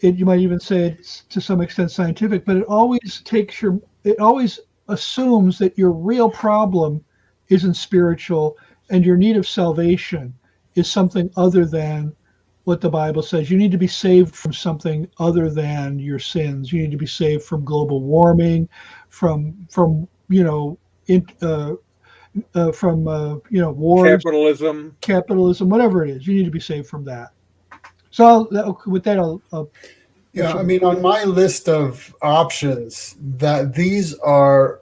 Speaker 2: you might even say it's to some extent scientific, but it always assumes that your real problem isn't spiritual and your need of salvation is something other than what the Bible says. You need to be saved from something other than your sins. You need to be saved from global warming, from wars, capitalism, whatever it is. You need to be saved from that. So with that, I'll
Speaker 3: yeah, I mean, on my list of options, that these are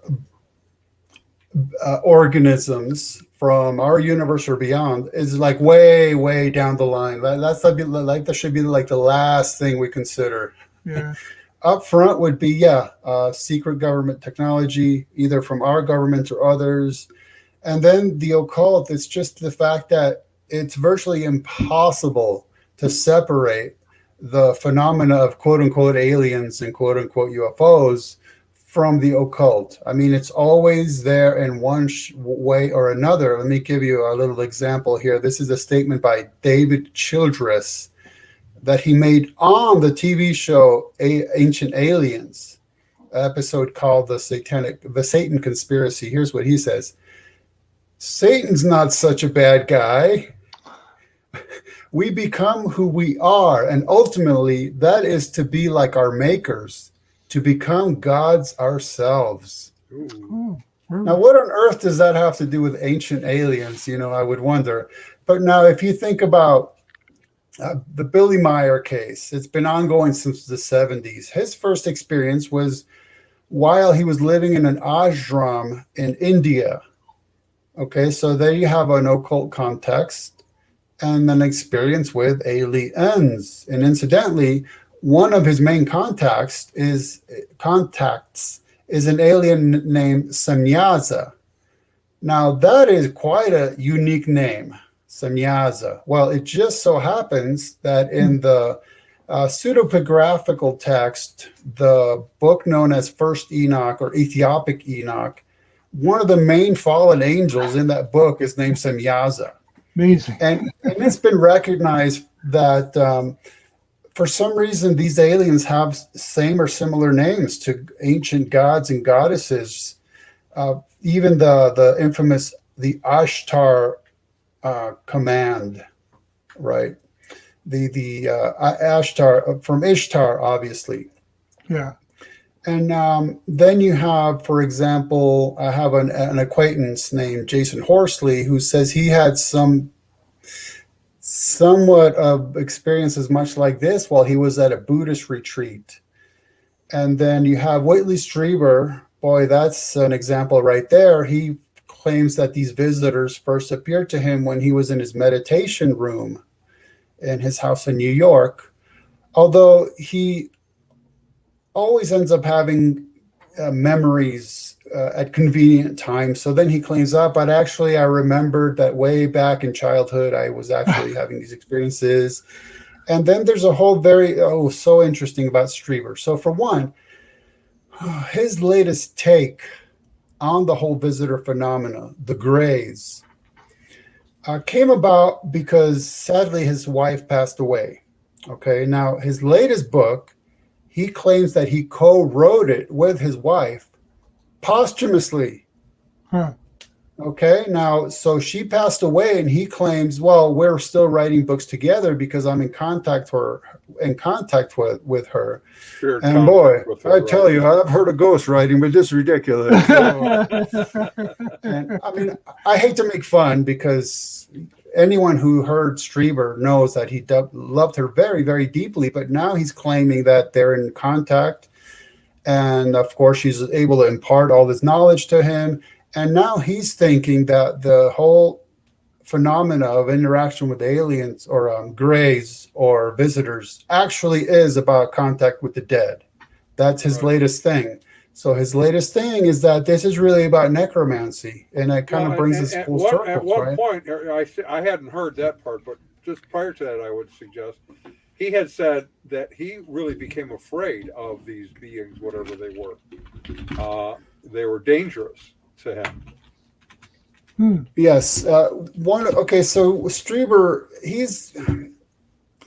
Speaker 3: organisms from our universe or beyond is like way, way down the line. That should be like the last thing we consider.
Speaker 2: Yeah.
Speaker 3: Up front would be, secret government technology, either from our government or others. And then the occult, it's just the fact that it's virtually impossible to separate the phenomena of quote unquote aliens and quote unquote UFOs from the occult. I mean, it's always there in one way or another. Let me give you a little example here. This is a statement by David Childress that he made on the TV show Ancient Aliens, episode called the Satan Conspiracy. Here's what he says. Satan's not such a bad guy. We become who we are, and ultimately that is to be like our makers, to become gods ourselves.
Speaker 2: Ooh.
Speaker 3: Now, what on earth does that have to do with ancient aliens? I would wonder. But now, if you think about the Billy Meyer case, it's been ongoing since the 70s. His first experience was while he was living in an ashram in India. Okay, so there you have an occult context and an experience with aliens. And incidentally, one of his main contacts is an alien named Samyaza. Now, that is quite a unique name, Samyaza. Well, it just so happens that in the pseudepigraphical text, the book known as First Enoch or Ethiopic Enoch, one of the main fallen angels in that book is named Samyaza.
Speaker 2: Amazing.
Speaker 3: And it's been recognized that for some reason, these aliens have same or similar names to ancient gods and goddesses. Even the infamous, the Ashtar command, right? The Ashtar, from Ishtar, obviously.
Speaker 2: Yeah.
Speaker 3: And then you have, for example, I have an acquaintance named Jason Horsley who says he had somewhat of experiences much like this while he was at a Buddhist retreat. And then you have Whitley Strieber. Boy, that's an example right there. He claims that these visitors first appeared to him when he was in his meditation room in his house in New York, although he always ends up having memories at convenient times. So then he claims, but actually I remembered that way back in childhood, I was actually having these experiences. And then there's a whole so interesting about Strieber. So for one, his latest take on the whole visitor phenomena, the Greys, came about because sadly his wife passed away. Okay, now his latest book, he claims that he co-wrote it with his wife posthumously.
Speaker 2: Huh.
Speaker 3: Okay, now, so she passed away and he claims, well, we're still writing books together because I'm in contact with her.
Speaker 1: Sure,
Speaker 3: and boy, I tell you, I've heard of ghost writing, but this is ridiculous. And I mean, I hate to make fun because anyone who heard Strieber knows that he loved her very, very deeply, but now he's claiming that they're in contact. And of course, she's able to impart all this knowledge to him. And now he's thinking that the whole phenomena of interaction with aliens or grays or visitors actually is about contact with the dead. That's his latest thing. So his latest thing is that this is really about necromancy, and it kind of brings us full circles,
Speaker 1: at one
Speaker 3: right?
Speaker 1: point, I hadn't heard that part, but just prior to that, I would suggest he had said that he really became afraid of these beings, whatever they were. They were dangerous to him.
Speaker 3: Yes. Okay, so Strieber, he's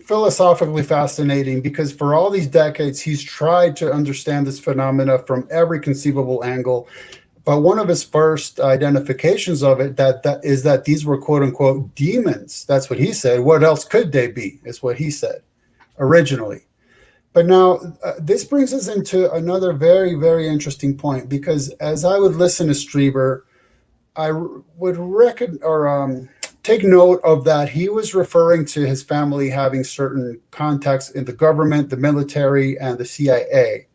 Speaker 3: philosophically fascinating because for all these decades, he's tried to understand this phenomena from every conceivable angle. But one of his first identifications of it is that these were quote unquote demons. That's what he said. What else could they be? Is what he said originally. But now this brings us into another very, very interesting point, because as I would listen to Strieber, I would take note of that he was referring to his family having certain contacts in the government, the military, and the CIA.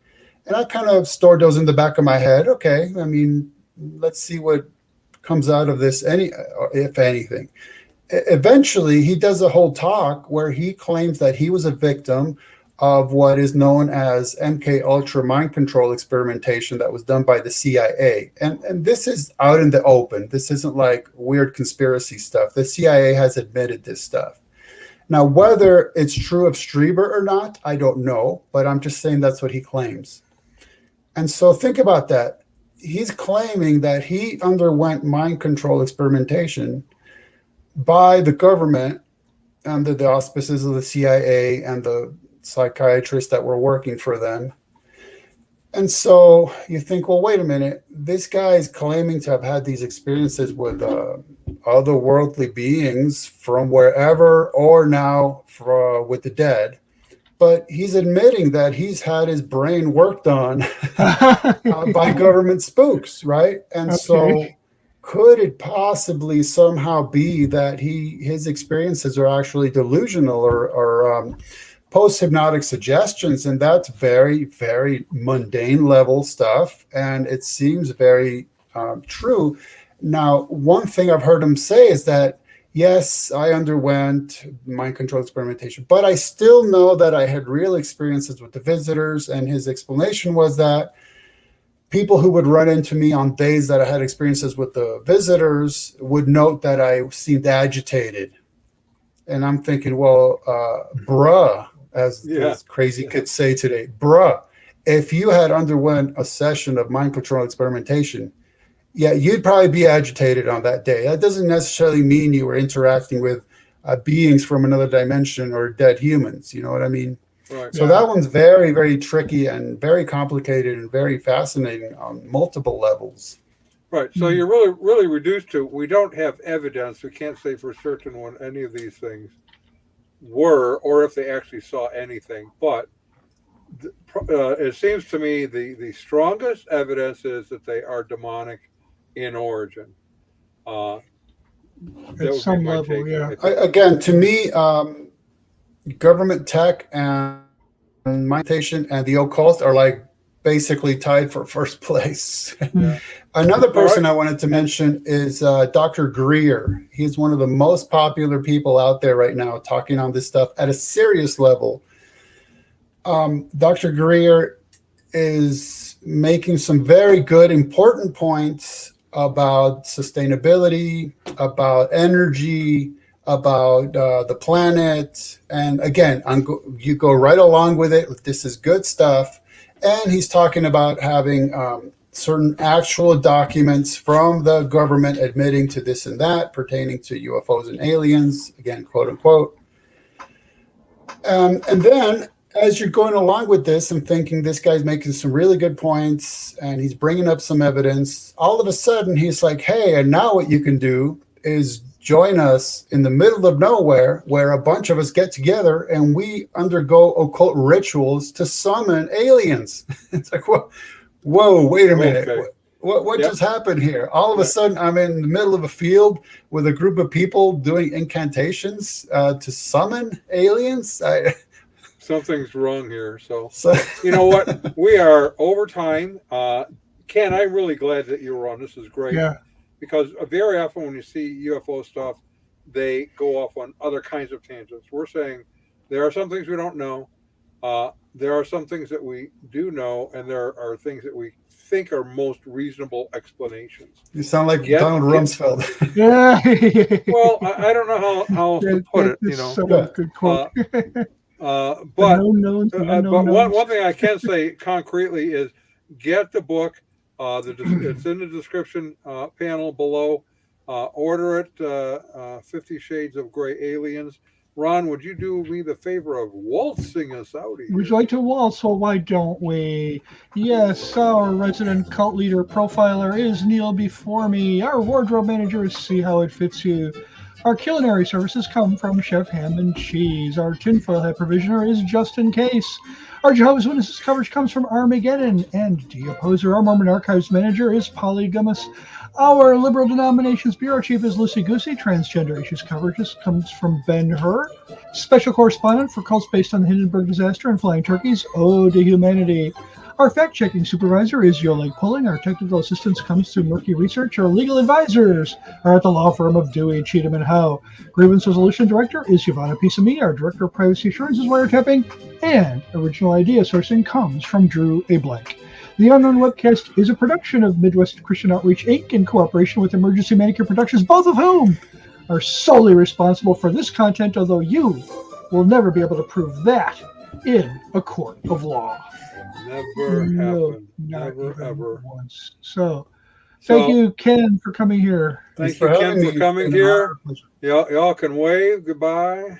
Speaker 3: And I kind of stored those in the back of my head. Okay, I mean, let's see what comes out of this, if anything. Eventually, he does a whole talk where he claims that he was a victim of what is known as MK Ultra mind control experimentation that was done by the CIA. And this is out in the open. This isn't like weird conspiracy stuff. The CIA has admitted this stuff. Now, whether it's true of Strieber or not, I don't know, but I'm just saying that's what he claims. And so think about that. He's claiming that he underwent mind control experimentation by the government under the auspices of the CIA and the psychiatrists that were working for them. And so you think, well, wait a minute, this guy is claiming to have had these experiences with otherworldly beings from wherever or now with the dead. But he's admitting that he's had his brain worked on by government spooks, right? And so could it possibly somehow be that his experiences are actually delusional or post-hypnotic suggestions? And that's very, very mundane level stuff. And it seems very true. Now, one thing I've heard him say is that, yes, I underwent mind control experimentation, but I still know that I had real experiences with the visitors. And his explanation was that people who would run into me on days that I had experiences with the visitors would note that I seemed agitated. And I'm thinking, well, bruh, as crazy kids say today, bruh, if you had underwent a session of mind control experimentation, yeah, you'd probably be agitated on that day. That doesn't necessarily mean you were interacting with beings from another dimension or dead humans. You know what I mean? Right. So that one's very, very tricky and very complicated and very fascinating on multiple levels.
Speaker 1: Right. So you're really reduced to, we don't have evidence. We can't say for certain when any of these things were or if they actually saw anything. But it seems to me the strongest evidence is that they are demonic in origin.
Speaker 2: At some level, yeah.
Speaker 3: Again, to me, government tech and meditation and the occult are like basically tied for first place. Yeah. Another person I wanted to mention is Dr. Greer. He's one of the most popular people out there right now talking on this stuff at a serious level. Dr. Greer is making some very good, important points about sustainability, about energy, about the planet. And again, you go right along with it. This is good stuff. And he's talking about having certain actual documents from the government admitting to this and that pertaining to UFOs and aliens, again, quote unquote. And then as you're going along with this and thinking this guy's making some really good points and he's bringing up some evidence, all of a sudden he's like, hey, and now what you can do is join us in the middle of nowhere where a bunch of us get together and we undergo occult rituals to summon aliens. It's like, whoa, wait a minute. Okay. What just happened here? All of a sudden, I'm in the middle of a field with a group of people doing incantations to summon aliens.
Speaker 1: Something's wrong here. So you know what? We are over time. Ken, I'm really glad that you were on. This is great. Yeah. Because very often when you see UFO stuff, they go off on other kinds of tangents. We're saying there are some things we don't know. There are some things that we do know, and there are things that we think are most reasonable explanations.
Speaker 3: You sound like Donald Rumsfeld.
Speaker 2: Yeah.
Speaker 1: Well, I don't know how else to put it. You know,
Speaker 2: someone's good quote.
Speaker 1: but one thing I can say concretely is get the book. It's in the description panel below. Order it. 50 Shades of Grey Aliens. Ron, would you do me the favor of waltzing us out of here?
Speaker 2: Would you like to waltz? Well, why don't we? Yes, our resident cult leader profiler is Neil before me. Our wardrobe manager is See How It Fits You. Our culinary services come from Chef Ham and Cheese. Our tinfoil hat provisioner is Just In Case. Our Jehovah's Witnesses coverage comes from Armageddon. And Deopposer, our Mormon Archives manager, is Polygamous. Our Liberal Denominations Bureau Chief is Lucy Goosey. Transgender issues coverage comes from Ben Hur. Special correspondent for cults based on the Hindenburg disaster and flying turkeys, Ode to Humanity. Our fact-checking supervisor is Yoleg Pulling. Our technical assistance comes through Murky Research. Our legal advisors are at the law firm of Dewey, Cheatham, and Howe. Grievance Resolution Director is Giovanna Pisami. Our Director of Privacy Assurance is Wiretapping. And original idea sourcing comes from Drew A. Blank. The Unknown Webcast is a production of Midwest Christian Outreach, Inc. in cooperation with Emergency Manicure Productions, both of whom are solely responsible for this content, although you will never be able to prove that in a court of law.
Speaker 1: Never happened. Never, ever.
Speaker 2: Once. So, thank you, Ken, for coming here.
Speaker 1: Thank you, Ken, for coming here. Y'all can wave. Goodbye.